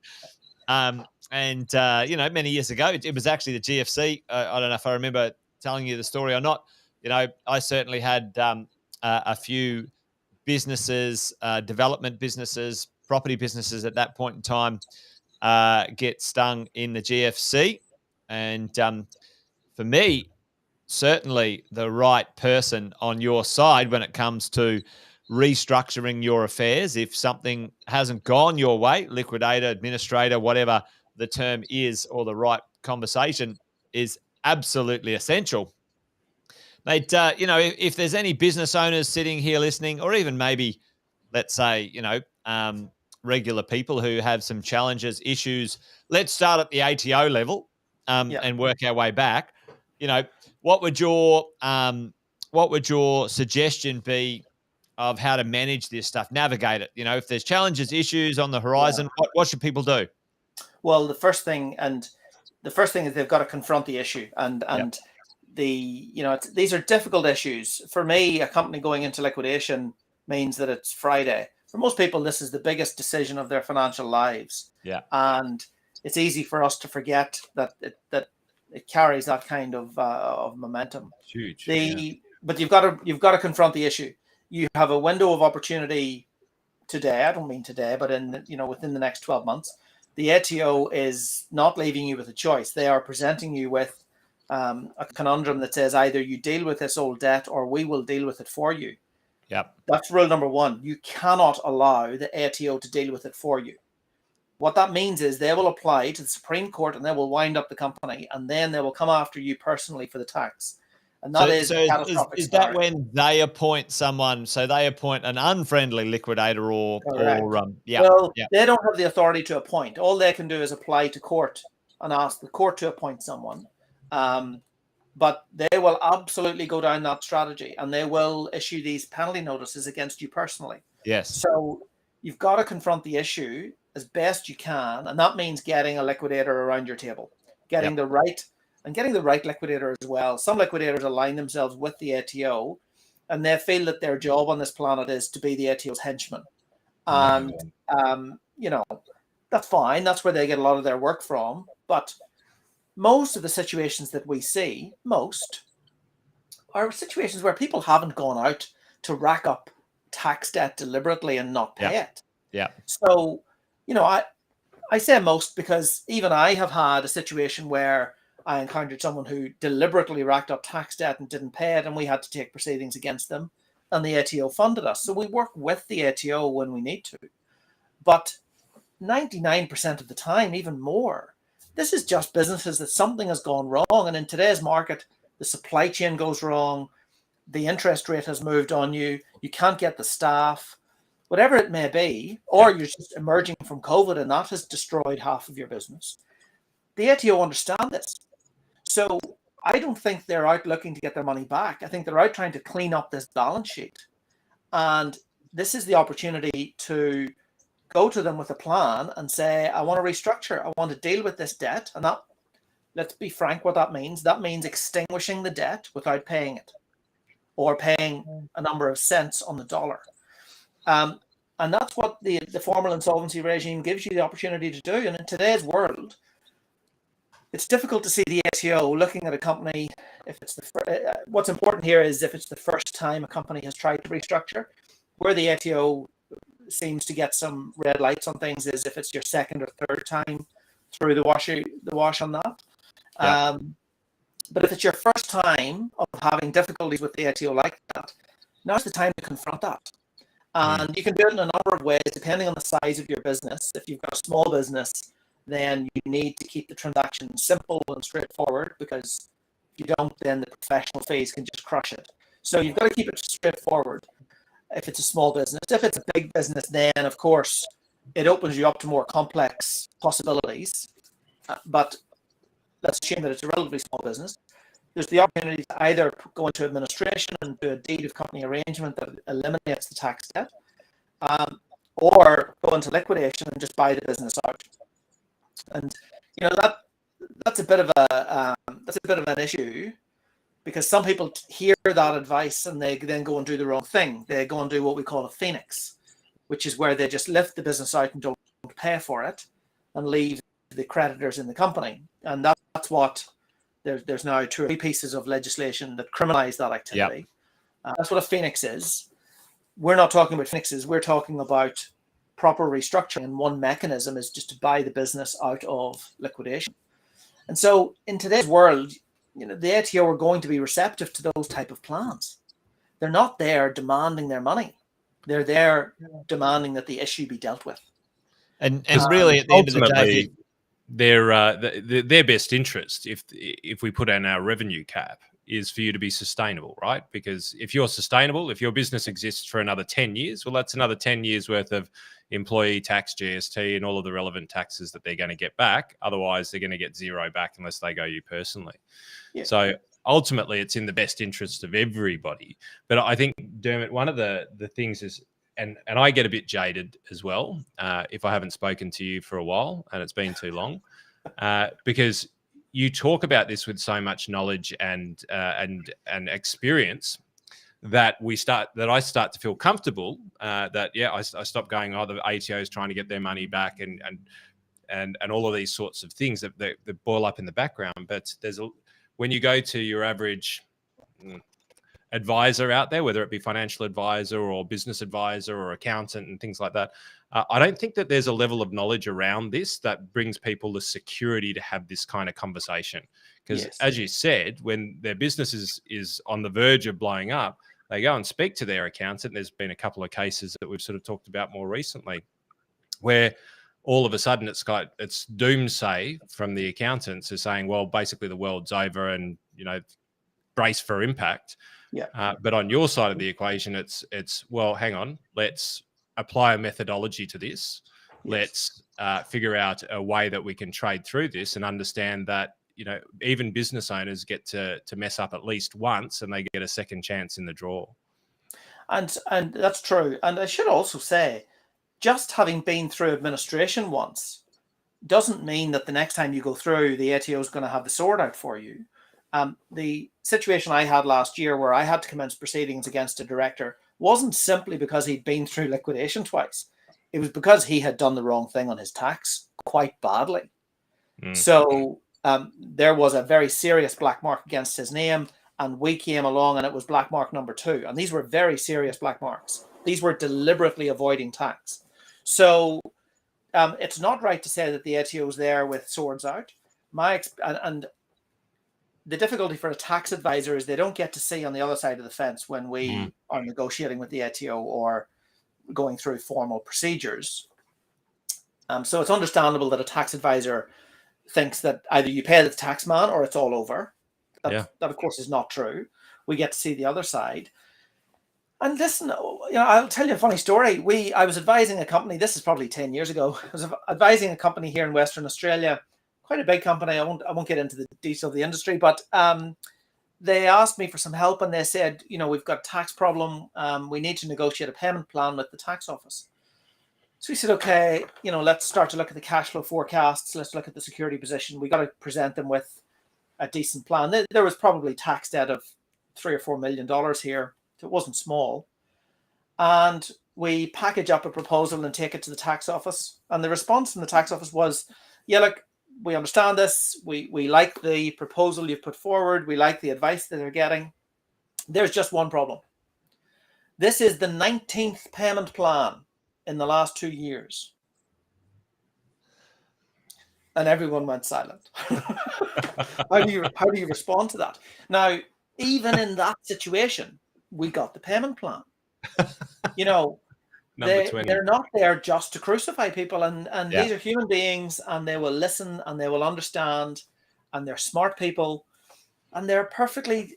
Many years ago, it was actually the GFC. I don't know if I remember telling you the story or not. I certainly had a few businesses, development businesses, property businesses at that point in time get stung in the GFC. And for me, certainly the right person on your side when it comes to restructuring your affairs. If something hasn't gone your way, liquidator, administrator, whatever the term is, or the right conversation is absolutely essential. Mate, if there's any business owners sitting here listening, or even maybe, let's say, regular people who have some challenges, issues, let's start at the ATO level and work our way back. What would your suggestion be of how to manage this stuff, navigate it? If there's challenges, issues on the horizon, what should people do? Well, the first thing is they've got to confront the issue, and these are difficult issues. For me, a company going into liquidation means that it's Friday. For most people, this is the biggest decision of their financial lives. Yeah, and it's easy for us to forget that it carries that kind of momentum. Huge. But you've got to confront the issue. You have a window of opportunity today. I don't mean today, but within the next 12 months. The ATO is not leaving you with a choice. They are presenting you with a conundrum that says either you deal with this old debt or we will deal with it for you. Yep. That's rule number one. You cannot allow the ATO to deal with it for you. What that means is they will apply to the Supreme Court and they will wind up the company, and then they will come after you personally for the tax. And that is that when they appoint someone? So they appoint an unfriendly liquidator, or they don't have the authority to appoint. All they can do is apply to court and ask the court to appoint someone. But they will absolutely go down that strategy, and they will issue these penalty notices against you personally. Yes. So you've got to confront the issue as best you can, and that means getting a liquidator around your table, getting the right liquidator as well. Some liquidators align themselves with the ATO, and they feel that their job on this planet is to be the ATO's henchman. And that's fine. That's where they get a lot of their work from. But most of the situations that we see, are situations where people haven't gone out to rack up tax debt deliberately and not pay it. Yeah. So, I say most because even I have had a situation where I encountered someone who deliberately racked up tax debt and didn't pay it, and we had to take proceedings against them, and the ATO funded us. So we work with the ATO when we need to. But 99% of the time, even more, this is just businesses that something has gone wrong. And in today's market, the supply chain goes wrong. The interest rate has moved on you. You can't get the staff, whatever it may be, or you're just emerging from COVID and that has destroyed half of your business. The ATO understand this. So I don't think they're out looking to get their money back. I think they're out trying to clean up this balance sheet. And this is the opportunity to go to them with a plan and say, I want to restructure. I want to deal with this debt. And that, let's be frank, what that means. That means extinguishing the debt without paying it, or paying a number of cents on the dollar. And that's what the formal insolvency regime gives you the opportunity to do. And in today's world, it's difficult to see the ATO looking at a company. If it's what's important here is if it's the first time a company has tried to restructure. Where the ATO seems to get some red lights on things is if it's your second or third time through the wash on that. Yeah. But if it's your first time of having difficulties with the ATO like that, now's the time to confront that. And you can do it in a number of ways, depending on the size of your business. If you've got a small business, then you need to keep the transaction simple and straightforward, because if you don't, then the professional fees can just crush it. So you've got to keep it straightforward if it's a small business. If it's a big business, then, of course, it opens you up to more complex possibilities. But let's assume that it's a relatively small business. There's the opportunity to either go into administration and do a deed of company arrangement that eliminates the tax debt, or go into liquidation and just buy the business out. And that's a bit of an issue, because some people hear that advice and they then go and do the wrong thing. They go and do what we call a phoenix, which is where they just lift the business out and don't pay for it and leave the creditors in the company. And that's what there's now 2 or 3 pieces of legislation that criminalize that activity. Yep. That's what a phoenix is. We're not talking about phoenixes. We're talking about proper restructuring. And one mechanism is just to buy the business out of liquidation. And so in today's world, the ATO are going to be receptive to those type of plans. They're not there demanding their money. They're there demanding that the issue be dealt with. And really, at the end of the day, their best interest, if we put in our revenue cap, is for you to be sustainable, right? Because if you're sustainable, if your business exists for another 10 years, well, that's another 10 years worth of employee tax, GST, and all of the relevant taxes that they're going to get back. Otherwise, they're going to get zero back unless they go you personally. Yeah. So ultimately, it's in the best interest of everybody. But I think, Dermot, one of the things is, and I get a bit jaded as well if I haven't spoken to you for a while and it's been too long, because you talk about this with so much knowledge and experience that I start to feel comfortable that I stop going, oh, the ATO is trying to get their money back and all of these sorts of things that boil up in the background. But when you go to your average advisor out there, whether it be financial advisor or business advisor or accountant and things like that, I don't think that there's a level of knowledge around this that brings people the security to have this kind of conversation. Because as you said, when their business is on the verge of blowing up, they go and speak to their accountant. There's been a couple of cases that we've sort of talked about more recently where all of a sudden it's doomsday from the accountants who are saying, well, basically the world's over and, brace for impact. Yeah. But on your side of the equation, it's well, hang on, let's apply a methodology to this. Yes. Let's figure out a way that we can trade through this and understand that, even business owners get to mess up at least once and they get a second chance in the draw. And that's true. And I should also say, just having been through administration once doesn't mean that the next time you go through, the ATO is going to have the sword out for you. The situation I had last year where I had to commence proceedings against a director wasn't simply because he'd been through liquidation twice. It was because he had done the wrong thing on his tax quite badly. So there was a very serious black mark against his name, and we came along and it was black mark number 2. And these were very serious black marks. These were deliberately avoiding tax. So it's not right to say that the ATO is there with swords out. And the difficulty for a tax advisor is they don't get to see on the other side of the fence when we are negotiating with the ATO or going through formal procedures. So it's understandable that a tax advisor thinks that either you pay the tax man or it's all over. That of course is not true. We get to see the other side. And listen, I'll tell you a funny story. I was advising a company, this is probably 10 years ago. I was advising a company here in Western Australia, quite a big company. I won't get into the details of the industry, but they asked me for some help and they said, we've got a tax problem. We need to negotiate a payment plan with the tax office. So we said, okay, let's start to look at the cash flow forecasts. Let's look at the security position. We got to present them with a decent plan. There was probably tax debt of $3 or $4 million here. So it wasn't small. And we package up a proposal and take it to the tax office. And the response from the tax office was, yeah, look, we understand this. We like the proposal you've put forward. We like the advice that they're getting. There's just one problem. This is the 19th payment plan in the last 2 years. And everyone went silent. How do you respond to that? Now, even in that situation, we got the payment plan. They're not there just to crucify people, and these are human beings, and they will listen and they will understand, and they're smart people, and they're perfectly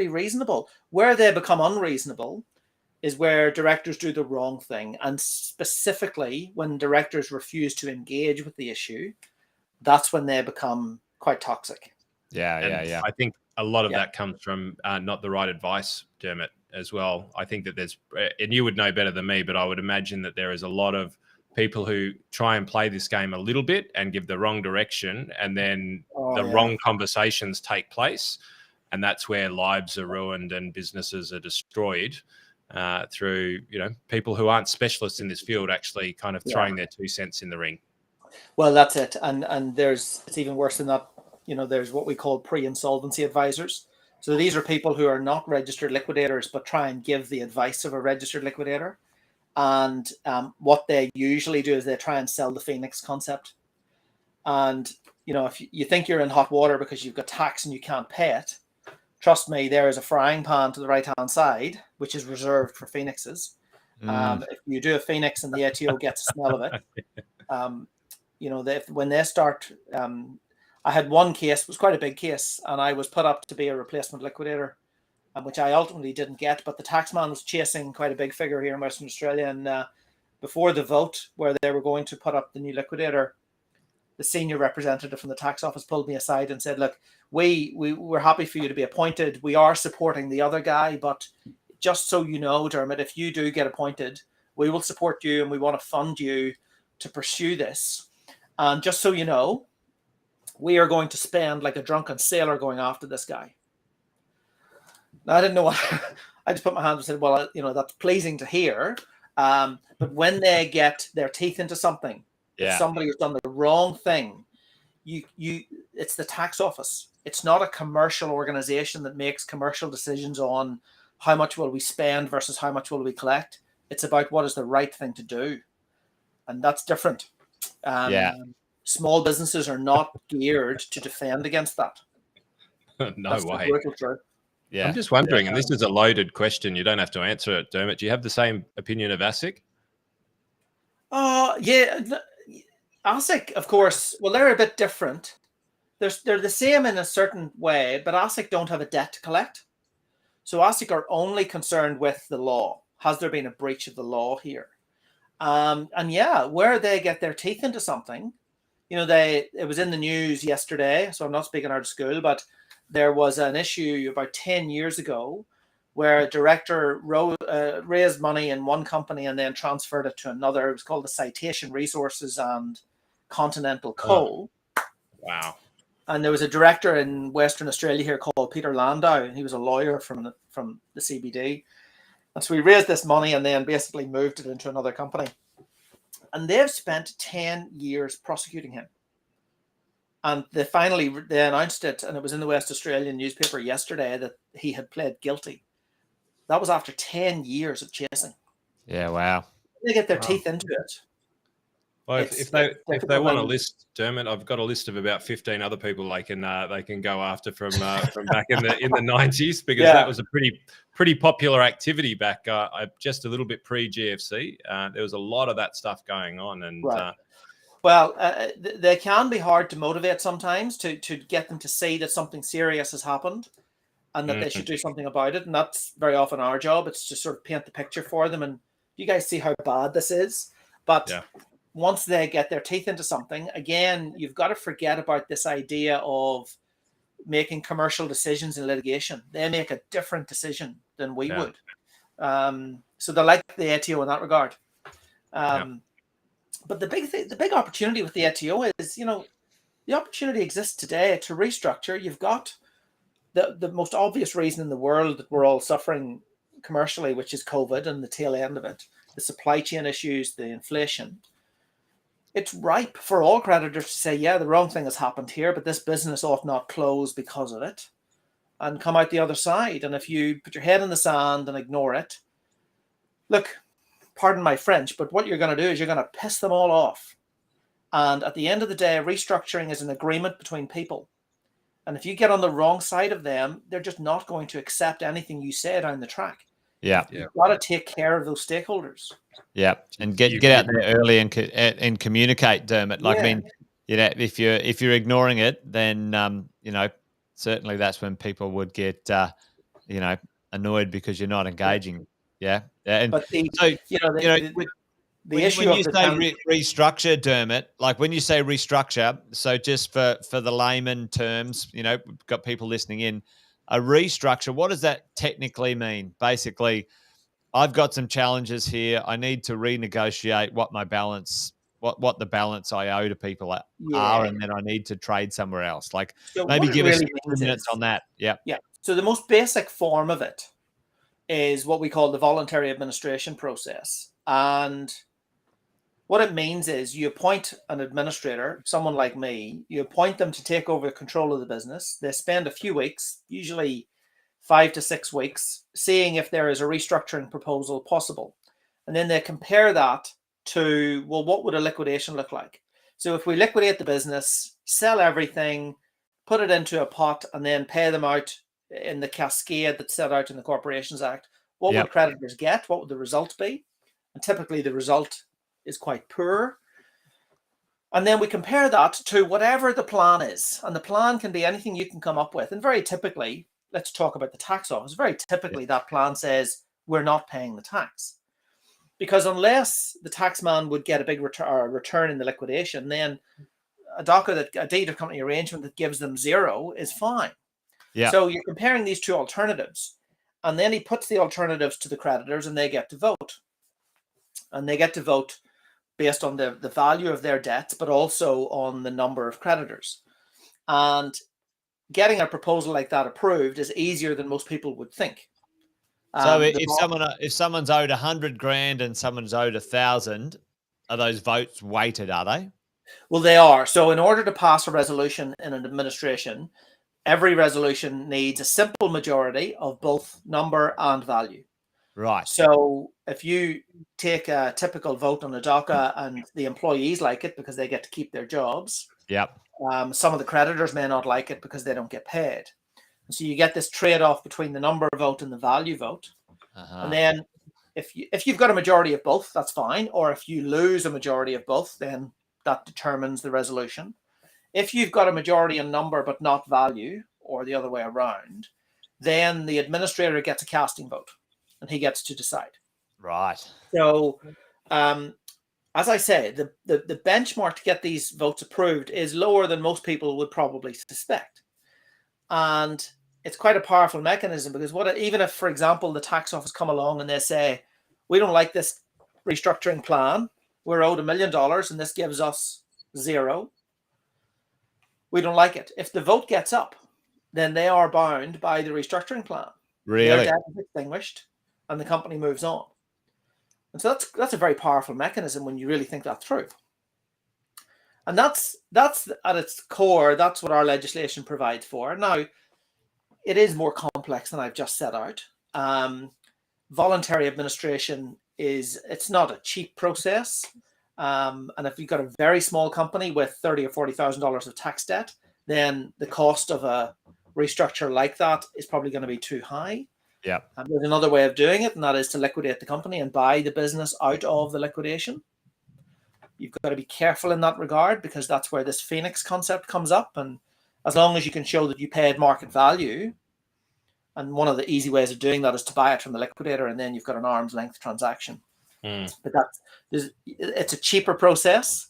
reasonable. Where they become unreasonable is where directors do the wrong thing, and specifically when directors refuse to engage with the issue, that's when they become quite toxic. Yeah. I think a lot of that comes from not the right advice, Dermot, as well. I think that and you would know better than me, but I would imagine that there is a lot of people who try and play this game a little bit and give the wrong direction, and then wrong conversations take place, and that's where lives are ruined and businesses are destroyed through people who aren't specialists in this field actually kind of throwing their 2 cents in the ring. Well, that's it, and it's even worse than that. There's what we call pre-insolvency advisors. So these are people who are not registered liquidators, but try and give the advice of a registered liquidator. And what they usually do is they try and sell the Phoenix concept. And, if you think you're in hot water because you've got tax and you can't pay it, trust me, there is a frying pan to the right-hand side, which is reserved for Phoenixes. If you do a Phoenix and the ATO gets a smell of it, when they start... I had one case, it was quite a big case, and I was put up to be a replacement liquidator, which I ultimately didn't get, but the taxman was chasing quite a big figure here in Western Australia, and before the vote where they were going to put up the new liquidator, the senior representative from the tax office pulled me aside and said, look, we're happy for you to be appointed. We are supporting the other guy, but just so you know, Dermot, if you do get appointed, we will support you and we want to fund you to pursue this. And just so you know, we are going to spend like a drunken sailor going after this guy. Now, I didn't know what. I just put my hand up and said, well, that's pleasing to hear. But when they get their teeth into something, if somebody has done the wrong thing, it's the tax office. It's not a commercial organization that makes commercial decisions on how much will we spend versus how much will we collect. It's about what is the right thing to do. And that's different. Small businesses are not geared to defend against that. No That's way. The brutal truth. Yeah. I'm just wondering, and this is a loaded question, you don't have to answer it, Dermot. Do you have the same opinion of ASIC? ASIC, of course, well, they're a bit different. They're the same in a certain way, but ASIC don't have a debt to collect. So ASIC are only concerned with the law. Has there been a breach of the law here? Where they get their teeth into something, it was in the news yesterday, so I'm not speaking out of school, but there was an issue about 10 years ago where a director raised money in one company and then transferred it to another. It was called the Citation Resources and Continental Coal. Wow. And there was a director in Western Australia here called Peter Landau, and he was a lawyer from the CBD. And so he raised this money and then basically moved it into another company. And they've spent 10 years prosecuting him. And they announced it, and it was in the West Australian newspaper yesterday that he had pled guilty. That was after 10 years of chasing. Yeah, wow. They get their teeth into it. Well, if they want a list, Dermot, I've got a list of about 15 other people they can go after from back in the 90s, because that was a pretty popular activity back just a little bit pre-GFC. There was a lot of that stuff going on, and they can be hard to motivate sometimes to get them to see that something serious has happened and that they should do something about it, and that's very often our job. It's to sort of paint the picture for them, and you guys see how bad this is, but. Yeah. Once they get their teeth into something, again, you've got to forget about this idea of making commercial decisions in litigation. They make a different decision than we would. So they're like the ATO in that regard. But the big opportunity with the ATO is, the opportunity exists today to restructure. You've got the most obvious reason in the world that we're all suffering commercially, which is COVID and the tail end of it, the supply chain issues, the inflation. It's ripe for all creditors to say, the wrong thing has happened here, but this business ought not close because of it, and come out the other side. And if you put your head in the sand and ignore it, look, pardon my French, but what you're going to do is you're going to piss them all off. And at the end of the day, restructuring is an agreement between people. And if you get on the wrong side of them, they're just not going to accept anything you say down the track. Yeah, you've got to take care of those stakeholders. Yeah, and get out there early and communicate, Dermot. Like, I mean, if you're ignoring it, then certainly that's when people would get annoyed because you're not engaging. Yeah, and but the issue when you say restructure, Dermot, like when you say restructure, so just for the layman terms, we've got people listening in. A restructure, what does that technically mean? Basically, I've got some challenges here. I need to renegotiate what my balance, what the balance I owe to people are, Yeah. and then I need to trade somewhere else. Like So maybe what it give us really 2 means minutes is, on that. Yeah. yeah. So the most basic form of it is what we call the voluntary administration process. And what it means is you appoint an administrator, someone like me, you appoint them to take over control of the business. They spend a few weeks, usually 5 to 6 weeks, seeing if there is a restructuring proposal possible. And then they compare that to, well, what would a liquidation look like? So if we liquidate the business, sell everything, put it into a pot, and then pay them out in the cascade that's set out in the Corporations Act, what Yep. would creditors get? What would the result be? And typically the result is quite poor. And then we compare that to whatever the plan is. And the plan can be anything you can come up with. And very typically, let's talk about the tax office. Very typically, that plan says we're not paying the tax. Because unless the tax man would get a big return in the liquidation, then a deed of company arrangement that gives them zero is fine. Yeah. So you're comparing these two alternatives. And then he puts the alternatives to the creditors and they get to vote. And they get to vote based on the value of their debts, but also on the number of creditors. And getting a proposal like that approved is easier than most people would think. So if someone's owed 100 grand and someone's owed 1,000, are those votes weighted? Are they? Well, they are. So in order to pass a resolution in an administration, every resolution needs a simple majority of both number and value. Right. So if you take a typical vote on a DACA and the employees like it because they get to keep their jobs, Yep. some of the creditors may not like it because they don't get paid. And so you get this trade-off between the number vote and the value vote. And then if you've got a majority of both, that's fine. Or if you lose a majority of both, then that determines the resolution. If you've got a majority in number but not value, or the other way around, then the administrator gets a casting vote and he gets to decide. Right. So as I say, the benchmark to get these votes approved is lower than most people would probably suspect. And it's quite a powerful mechanism because even if, for example, the tax office come along and they say, we don't like this restructuring plan, we're owed $1 million and this gives us zero, we don't like it. If the vote gets up, then they are bound by the restructuring plan. Really? Their debt is extinguished and the company moves on. And so that's a very powerful mechanism when you really think that through. And that's at its core, that's what our legislation provides for. Now, it is more complex than I've just set out. Voluntary administration it's not a cheap process. And if you've got a very small company with $30,000 or $40,000 of tax debt, then the cost of a restructure like that is probably going to be too high. Yeah. There's another way of doing it, and that is to liquidate the company and buy the business out of the liquidation. You've got to be careful in that regard because that's where this Phoenix concept comes up. And as long as you can show that you paid market value, and one of the easy ways of doing that is to buy it from the liquidator, and then you've got an arm's length transaction. But it's a cheaper process,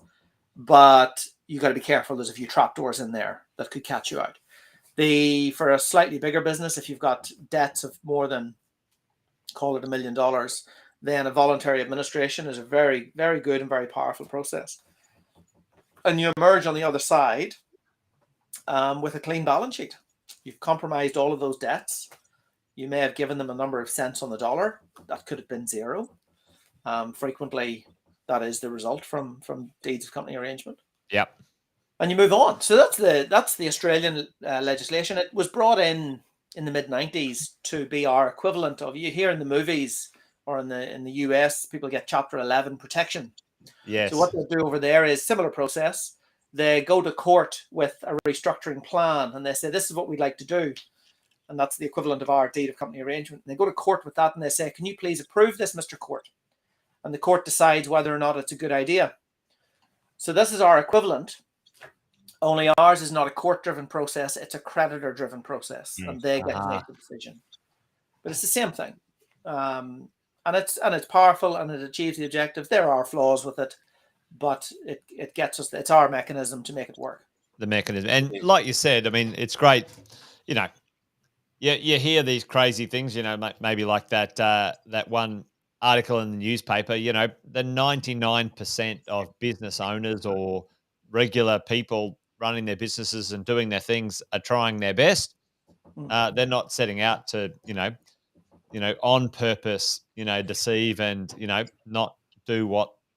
but you got to be careful. There's a few trapdoors in there that could catch you out. For a slightly bigger business, if you've got debts of more than, call it $1 million, then a voluntary administration is a very, very good and very powerful process. And you emerge on the other side with a clean balance sheet. You've compromised all of those debts. You may have given them a number of cents on the dollar. That could have been zero. Frequently, that is the result from deeds of company arrangement. Yep. And you move on. So that's the Australian legislation. It was brought in the mid-90s to be our equivalent of, you hear in the movies or in the US, people get Chapter 11 protection. Yes. So what they do over there is similar process. They go to court with a restructuring plan and they say, this is what we'd like to do. And that's the equivalent of our deed of company arrangement. And they go to court with that and they say, can you please approve this, Mr. Court? And the court decides whether or not it's a good idea. So this is our equivalent. Only ours is not a court-driven process; it's a creditor-driven process, and they get to make the decision. But it's the same thing, and it's powerful and it achieves the objective. There are flaws with it, but it gets us. It's our mechanism to make it work. The mechanism, and like you said, I mean, it's great. You know, you hear these crazy things. You know, maybe like that one article in the newspaper, the 99% of business owners or regular people running their businesses and doing their things are trying their best. They're not setting out to, on purpose, deceive and, not do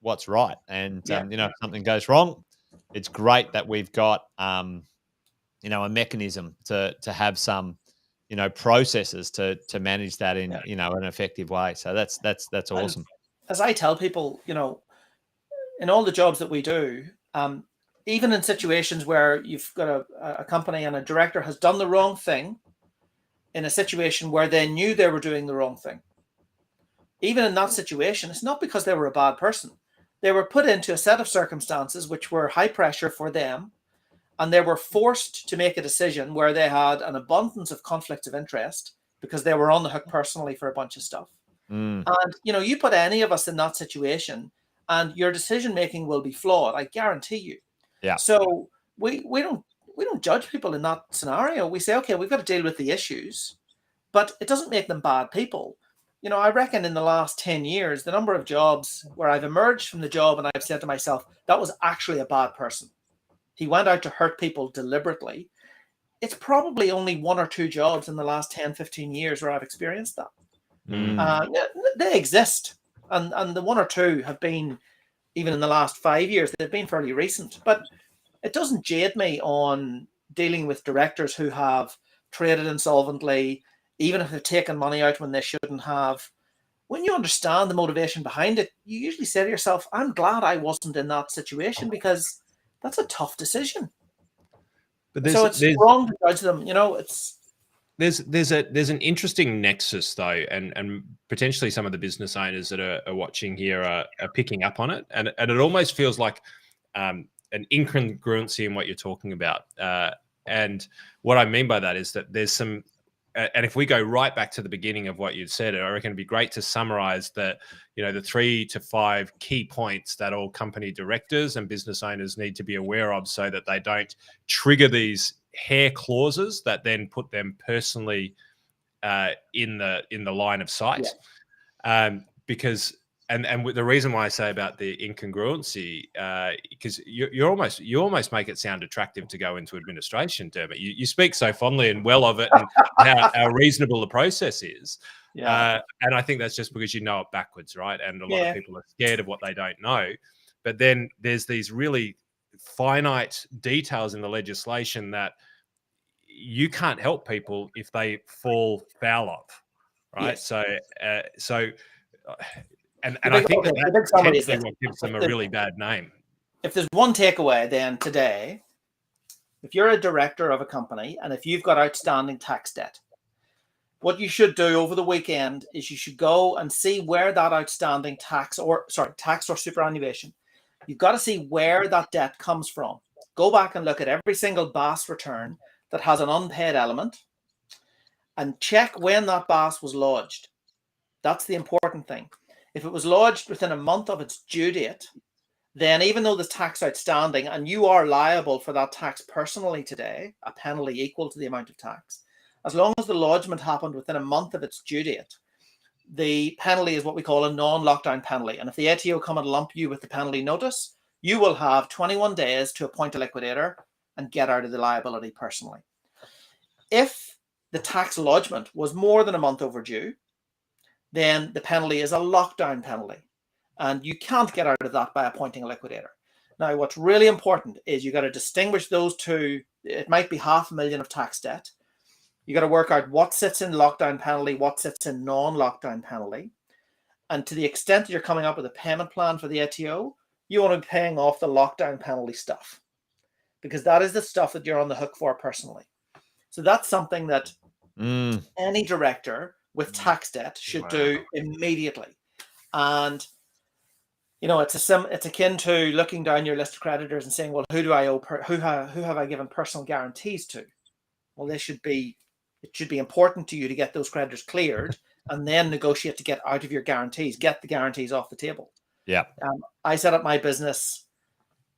what's right. And, if something goes wrong, it's great that we've got, a mechanism to have some, processes to manage that in, an effective way. So that's awesome. As I tell people, in all the jobs that we do, even in situations where you've got a company and a director has done the wrong thing in a situation where they knew they were doing the wrong thing, even in that situation, it's not because they were a bad person. They were put into a set of circumstances which were high pressure for them, and they were forced to make a decision where they had an abundance of conflicts of interest because they were on the hook personally for a bunch of stuff. And, you put any of us in that situation and your decision-making will be flawed. I guarantee you. Yeah. So we don't judge people in that scenario. We say, okay, we've got to deal with the issues, but it doesn't make them bad people. I reckon in the last 10 years, the number of jobs where I've emerged from the job and I've said to myself, that was actually a bad person. He went out to hurt people deliberately. It's probably only 1 or 2 jobs in the last 10, 15 years where I've experienced that. They exist. And the 1 or 2 have been, even in the last 5 years, they've been fairly recent. But it doesn't jade me on dealing with directors who have traded insolvently, even if they've taken money out when they shouldn't have. When you understand the motivation behind it, you usually say to yourself, I'm glad I wasn't in that situation because that's a tough decision. But so it's wrong to judge them. There's an interesting nexus though, and potentially some of the business owners that are watching here are picking up on it, and it almost feels like an incongruency in what you're talking about. And what I mean by that is that there's some, and if we go right back to the beginning of what you'd said, I reckon it'd be great to summarize the 3 to 5 key points that all company directors and business owners need to be aware of so that they don't trigger these hair clauses that then put them personally in the line of sight. Because and the reason why I say about the incongruency, because you almost make it sound attractive to go into administration, Dermot. You speak so fondly and well of it, and how reasonable the process is. And I think that's just because you know it backwards, right? And a lot of people are scared of what they don't know. But then there's these really finite details in the legislation that you can't help people if they fall foul of, right? And I think that's potentially what gives them a really bad name. If there's one takeaway then today, if you're a director of a company and if you've got outstanding tax debt, what you should do over the weekend is you should go and see where that outstanding tax or superannuation, you've got to see where that debt comes from. Go back and look at every single BAS return that has an unpaid element and check when that BAS was lodged. That's the important thing. If it was lodged within a month of its due date, then even though there's tax outstanding and you are liable for that tax personally today, a penalty equal to the amount of tax, as long as the lodgement happened within a month of its due date, the penalty is what we call a non-lockdown penalty. And if the ATO come and lump you with the penalty notice, you will have 21 days to appoint a liquidator and get out of the liability personally. If the tax lodgement was more than a month overdue, then the penalty is a lockdown penalty. And you can't get out of that by appointing a liquidator. Now, what's really important is you got to distinguish those two. It might be $500,000 of tax debt. You got to work out what sits in lockdown penalty, what sits in non-lockdown penalty. And to the extent that you're coming up with a payment plan for the ATO, you want to be paying off the lockdown penalty stuff, because that is the stuff that you're on the hook for personally. So that's something that any director with tax debt should do immediately. And it's akin to looking down your list of creditors and saying, well, who do I owe? Who have I given personal guarantees to? Well, it should be important to you to get those creditors cleared and then negotiate to get out of your guarantees, get the guarantees off the table. Yeah. I set up my business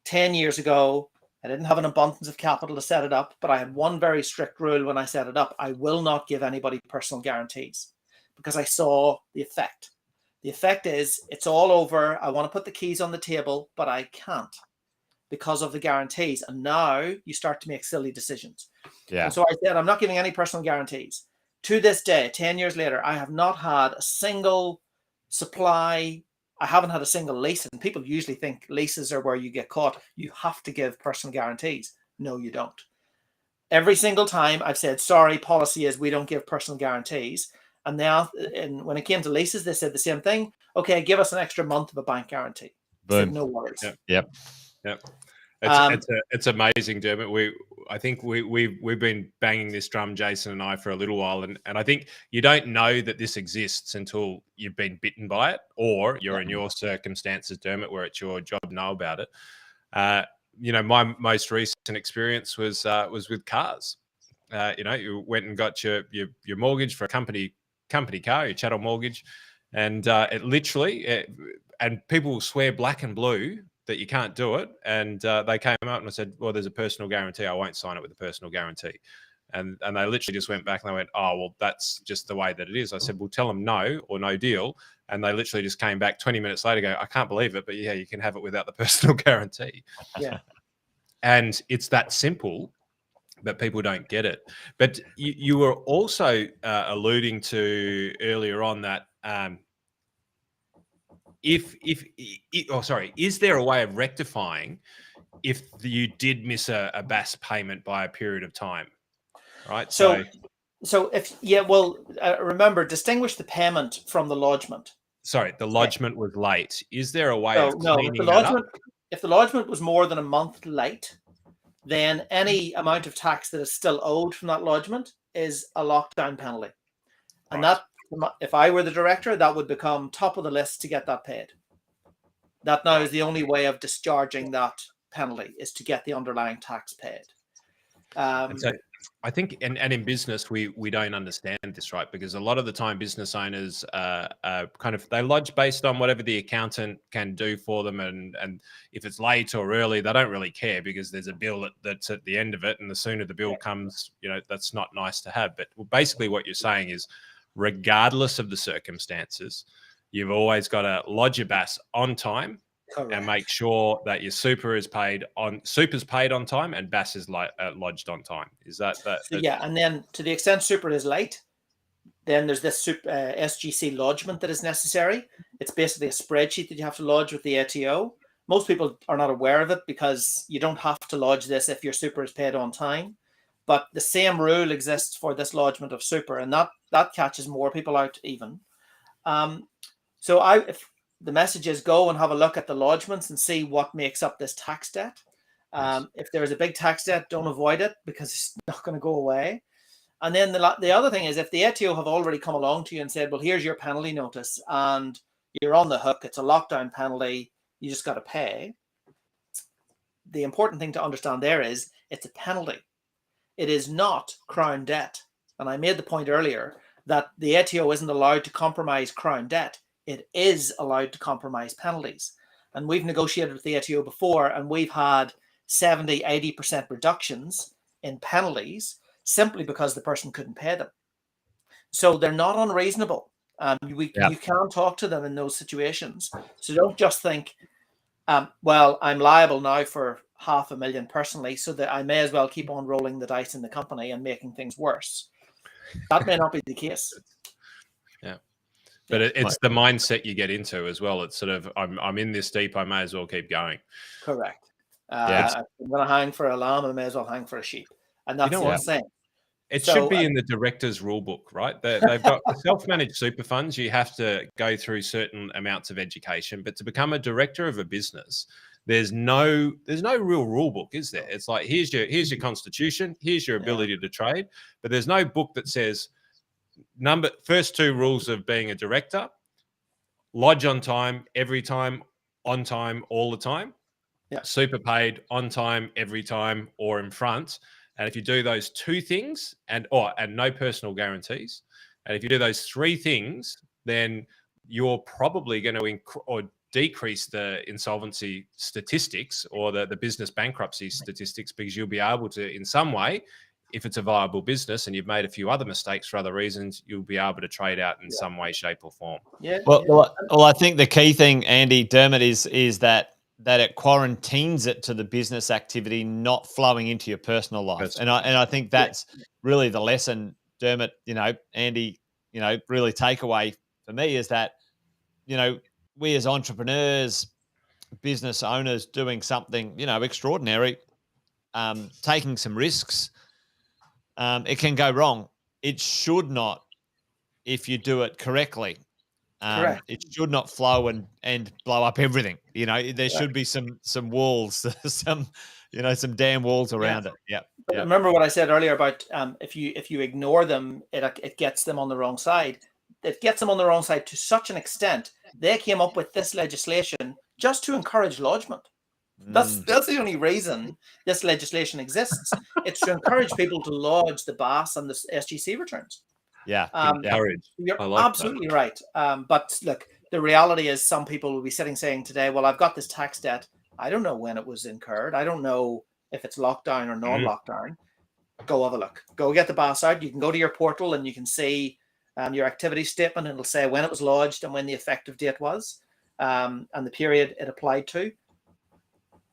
10 years ago. I didn't have an abundance of capital to set it up, but I had one very strict rule when I set it up. I will not give anybody personal guarantees because I saw the effect. The effect is it's all over. I want to put the keys on the table, but I can't because of the guarantees. And now you start to make silly decisions. Yeah. And so I said, I'm not giving any personal guarantees. To this day, 10 years later, I have not had a single supply. I haven't had a single lease. And people usually think leases are where you get caught. You have to give personal guarantees. No, you don't. Every single time I've said, sorry, policy is we don't give personal guarantees. And now, and when it came to leases, they said the same thing. Okay, give us an extra month of a bank guarantee. I said, no worries. Yep. It's amazing, Dermot. I think we've been banging this drum, Jason and I, for a little while, and I think you don't know that this exists until you've been bitten by it, or you're in your circumstances, Dermot, where it's your job to know about it. My most recent experience was with cars. You went and got your mortgage for a company car, your chattel mortgage, and it literally, and people swear black and blue that you can't do it. And they came out and I said, well, there's a personal guarantee. I won't sign it with a personal guarantee. And they literally just went back and they went, oh, well, that's just the way that it is. I said, well, tell them no or no deal. And they literally just came back 20 minutes later, go, I can't believe it, but yeah, you can have it without the personal guarantee. Yeah. And it's that simple, but people don't get it. But you were also alluding to earlier on that is there a way of rectifying if you did miss a BAS payment by a period of time, right? So remember, distinguish the payment from the lodgement. Sorry, the lodgement was late. Is there a way of cleaning that up? If the lodgement was more than a month late, then any amount of tax that is still owed from that lodgement is a lockdown penalty. And that, if I were the director, that would become top of the list to get that paid. That now is the only way of discharging that penalty, is to get the underlying tax paid. So I think, and in business, we don't understand this, right? Because a lot of the time business owners they lodge based on whatever the accountant can do for them. And if it's late or early, they don't really care because there's a bill that's at the end of it. And the sooner the bill comes, that's not nice to have. But basically what you're saying is, regardless of the circumstances, you've always got to lodge your BAS on time. Correct. And make sure that your super's paid on time and BAS is lodged on time. Is that? Yeah, and then to the extent super is late, then there's this SGC lodgement that is necessary. It's basically a spreadsheet that you have to lodge with the ATO. Most people are not aware of it because you don't have to lodge this if your super is paid on time. But the same rule exists for this lodgement of super, and that catches more people out even. If the message is, go and have a look at the lodgements and see what makes up this tax debt. If there is a big tax debt, don't avoid it because it's not going to go away. And then the other thing is, if the ATO have already come along to you and said, well, here's your penalty notice and you're on the hook, it's a lockdown penalty, you just got to pay. The important thing to understand there is it's a penalty. It is not Crown debt. And I made the point earlier that the ATO isn't allowed to compromise Crown debt. It is allowed to compromise penalties. And we've negotiated with the ATO before, and we've had 70, 80% reductions in penalties simply because the person couldn't pay them. So they're not unreasonable. You can talk to them in those situations. So don't just think, well, I'm liable now for $500,000 personally, so that I may as well keep on rolling the dice in the company and making things worse. That may not be the case. Yeah. But it's the mindset you get into as well. It's sort of, I'm in this deep, I may as well keep going. Correct. I'm going to hang for a lamb, I may as well hang for a sheep. And that's what I'm saying. It should be in the director's rule book, right? They've got self-managed super funds. You have to go through certain amounts of education. But to become a director of a business, there's no real rule book, is there? It's like, here's your constitution, here's your ability to trade. But there's no book that says, first two rules of being a director: lodge on time, every time, on time, all the time. Yeah. Super paid, on time, every time, or in front. And if you do those two things, and no personal guarantees, and if you do those three things, then you're probably going to decrease the insolvency statistics or the business bankruptcy statistics, because you'll be able to, in some way, if it's a viable business and you've made a few other mistakes for other reasons, you'll be able to trade out in some way, shape, or form. Yeah. Well, I think the key thing, Andy, Dermot, is that it quarantines it to the business activity, not flowing into your personal life. And I think that's really the lesson, Dermot, Andy, really takeaway for me is that, we as entrepreneurs, business owners doing something, extraordinary, taking some risks, it can go wrong. It should not, if you do it correctly. Correct. It should not flow and blow up everything. There should be some walls, some damn walls around it. Yeah. But remember what I said earlier about if you ignore them, it gets them on the wrong side. It gets them on the wrong side to such an extent they came up with this legislation just to encourage lodgement. That's the only reason this legislation exists. It's to encourage people to lodge the BAS and the SGC returns. Yeah, you're absolutely right. But look, the reality is some people will be sitting saying today, well, I've got this tax debt. I don't know when it was incurred. I don't know if it's lockdown or non-lockdown. Go have a look. Go get the BAS out. You can go to your portal and you can see your activity statement, and it'll say when it was lodged and when the effective date was and the period it applied to.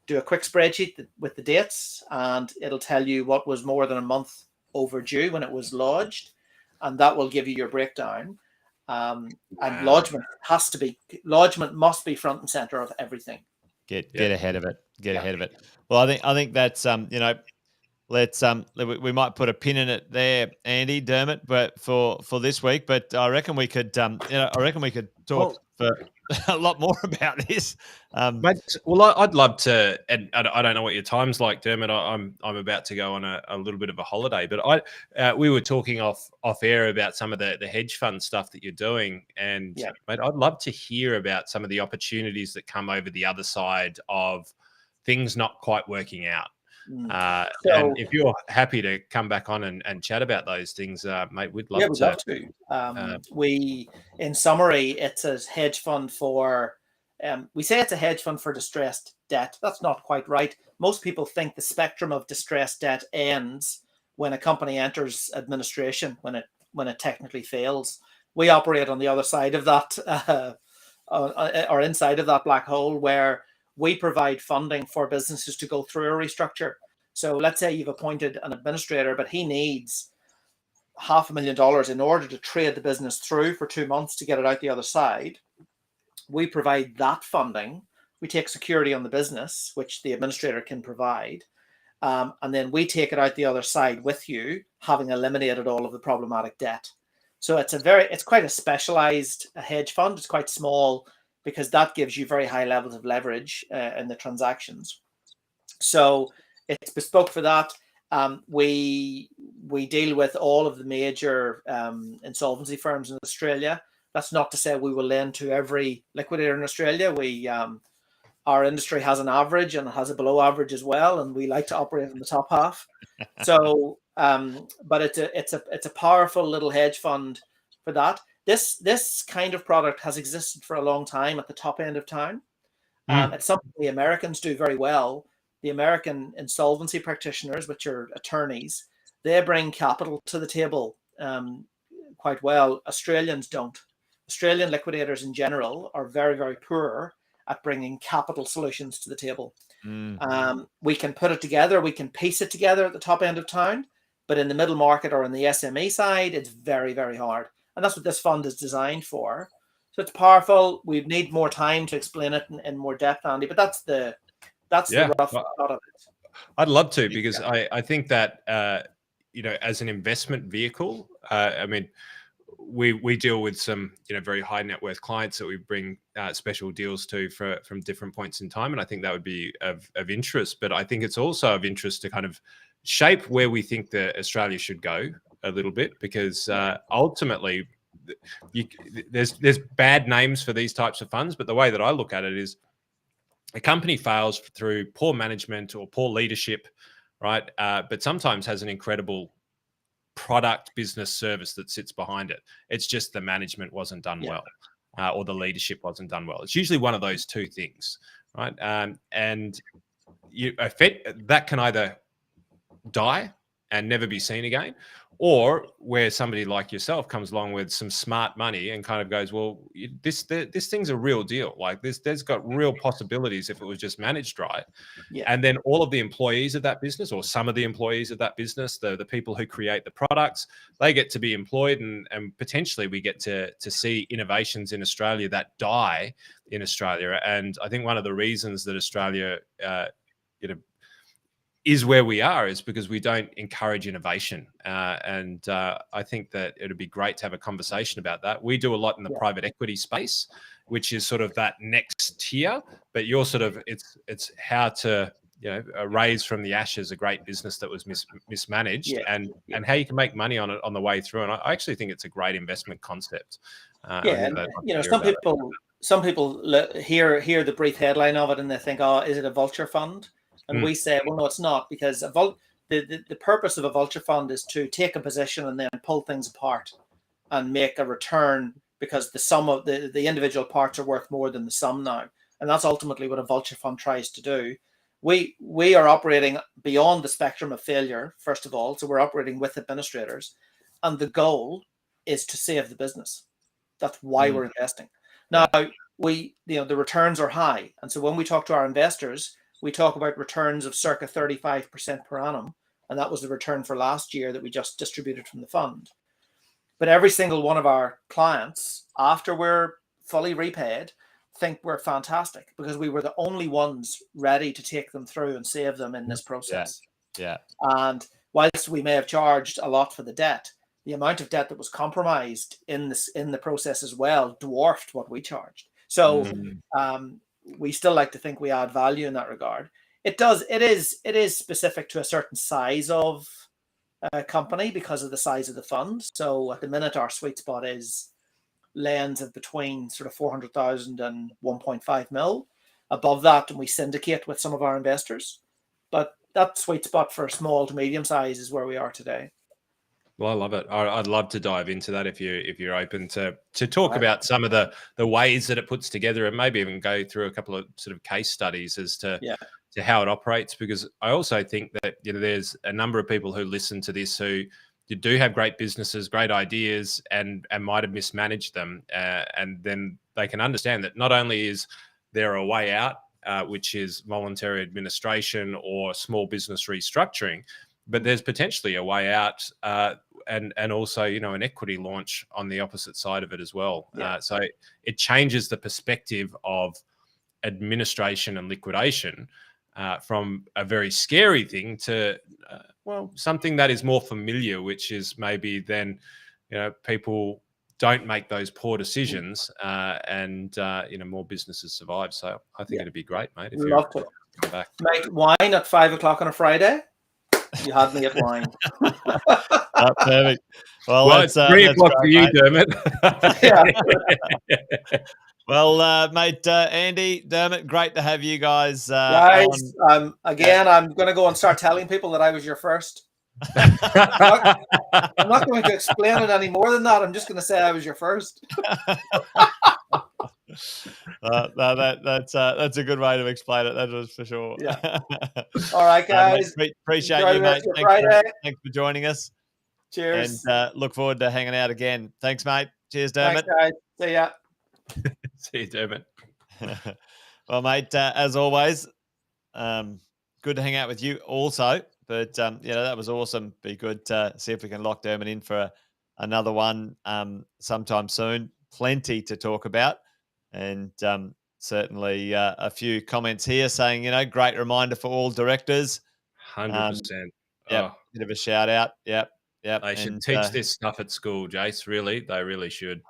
Do a quick spreadsheet with the dates, and it'll tell you what was more than a month overdue when it was lodged. And that will give you your breakdown. And lodgement must be front and center of everything. Get ahead of it. Get ahead of it. Well, I think that's let's we might put a pin in it there, Andy, Dermot, but for this week. But I reckon we could talk for a lot more about this. Well, I'd love to, and I don't know what your time's like, Dermot. I'm about to go on a little bit of a holiday, but we were talking off air about some of the hedge fund stuff that you're doing, and mate, I'd love to hear about some of the opportunities that come over the other side of things not quite working out. And if you're happy to come back on and chat about those things, mate, we'd love to. In summary, it's a hedge fund for, we say it's a hedge fund for distressed debt. That's not quite right. Most people think the spectrum of distressed debt ends when a company enters administration, when it technically fails. We operate on the other side of that, or inside of that black hole, where we provide funding for businesses to go through a restructure. So let's say you've appointed an administrator, but he needs $500,000 in order to trade the business through for 2 months to get it out the other side. We provide that funding. We take security on the business, which the administrator can provide. And then we take it out the other side with you, having eliminated all of the problematic debt. So it's quite a specialized hedge fund. It's quite small, because that gives you very high levels of leverage in the transactions. So it's bespoke for that. We deal with all of the major insolvency firms in Australia. That's not to say we will lend to every liquidator in Australia. Our industry has an average and it has a below average as well, and we like to operate in the top half. So, but it's a powerful little hedge fund for that. This kind of product has existed for a long time at the top end of town. It's something the Americans do very well. The American insolvency practitioners, which are attorneys, they bring capital to the table quite well. Australians don't. Australian liquidators in general are very, very poor at bringing capital solutions to the table. We can put it together. We can piece it together at the top end of town, but in the middle market or in the SME side, it's very, very hard. And that's what this fund is designed for. So it's powerful. We need more time to explain it in more depth, Andy, but that's the rough thought of it. I'd love to, because I think that, as an investment vehicle, I mean, we deal with some, very high net worth clients that we bring special deals to from different points in time. And I think that would be of interest, but I think it's also of interest to kind of shape where we think that Australia should go a little bit, because ultimately there's bad names for these types of funds. But the way that I look at it is, a company fails through poor management or poor leadership, right? But sometimes has an incredible product, business, service that sits behind it. It's just the management wasn't done well, or the leadership wasn't done well. It's usually one of those two things, right? And that can either die and never be seen again, or where somebody like yourself comes along with some smart money and kind of goes, well, this thing's a real deal. Like there's got real possibilities if it was just managed right. Yeah. And then all of the employees of that business, or some of the employees of that business, the people who create the products, they get to be employed, and potentially we get to see innovations in Australia that die in Australia. And I think one of the reasons that Australia, is where we are is because we don't encourage innovation. And I think that it'd be great to have a conversation about that. We do a lot in the private equity space, which is sort of that next tier, but you're sort of, it's how to, raise from the ashes a great business that was mismanaged, and how you can make money on it on the way through. And I actually think it's a great investment concept. Some people hear the brief headline of it and they think, oh, is it a vulture fund? And we say, well, no, it's not, because the purpose of a vulture fund is to take a position and then pull things apart and make a return, because the sum of the individual parts are worth more than the sum now. And that's ultimately what a vulture fund tries to do. We are operating beyond the spectrum of failure, first of all. So we're operating with administrators. And the goal is to save the business. That's why we're investing. Now, the returns are high. And so when we talk to our investors, we talk about returns of circa 35% per annum. And that was the return for last year that we just distributed from the fund. But every single one of our clients, after we're fully repaid, think we're fantastic, because we were the only ones ready to take them through and save them in this process. Yeah. And whilst we may have charged a lot for the debt, the amount of debt that was compromised in the process as well dwarfed what we charged. So we still like to think we add value in that regard. It is specific to a certain size of company because of the size of the fund. So at the minute, our sweet spot is lens of between sort of 400,000 and 1.5 mil. Above that, and we syndicate with some of our investors. But that sweet spot for small to medium size is where we are today. Well, I love it. I'd love to dive into that if you're open to talk about some of the ways that it puts together, and maybe even go through a couple of sort of case studies as to how it operates. Because I also think that there's a number of people who listen to this who do have great businesses, great ideas, and might have mismanaged them, and then they can understand that not only is there a way out, which is voluntary administration or small business restructuring, but there's potentially a way out, and also, an equity launch on the opposite side of it as well. So it changes the perspective of administration and liquidation from a very scary thing to, something that is more familiar, which is maybe then, people don't make those poor decisions, and more businesses survive. So I think it'd be great, mate. If Love to come back, mate. Wine at 5 o'clock on a Friday. You had me at wine. Perfect. Well, it's 3 o'clock for you, Dermot. Well, mate, Andy, Dermot, great to have you guys. Guys, again, I'm going to go and start telling people that I was your first. I'm not going to explain it any more than that. I'm just going to say I was your first. That's a good way to explain it. That was for sure. Yeah. All right, guys. Appreciate you, mate. Thanks for joining us. Cheers. And look forward to hanging out again. Thanks, mate. Cheers, Dermot. Thanks, guys. See ya. See you, Dermot. Well, mate, as always, good to hang out with you also. But, that was awesome. Be good to see if we can lock Dermot in for another one sometime soon. Plenty to talk about. And certainly a few comments here saying, great reminder for all directors. 100%. Bit of a shout out. Yep. They should teach this stuff at school, Jace. Really, they really should.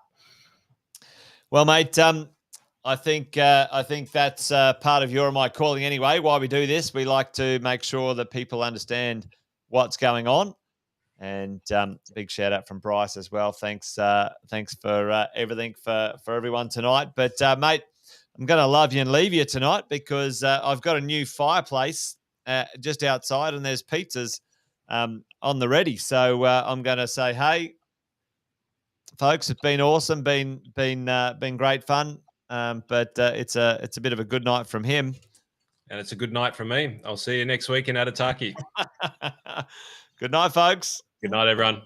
Well, mate, I think that's part of your and my calling anyway. Why we do this, we like to make sure that people understand what's going on. And big shout out from Bryce as well. Thanks for everything for everyone tonight. But mate, I'm going to love you and leave you tonight because I've got a new fireplace just outside, and there's pizzas on the ready. So I'm going to say, hey, folks, it's been awesome, been great fun. But it's a bit of a good night from him, and it's a good night from me. I'll see you next week in Arataki. Good night, folks. Good night, everyone.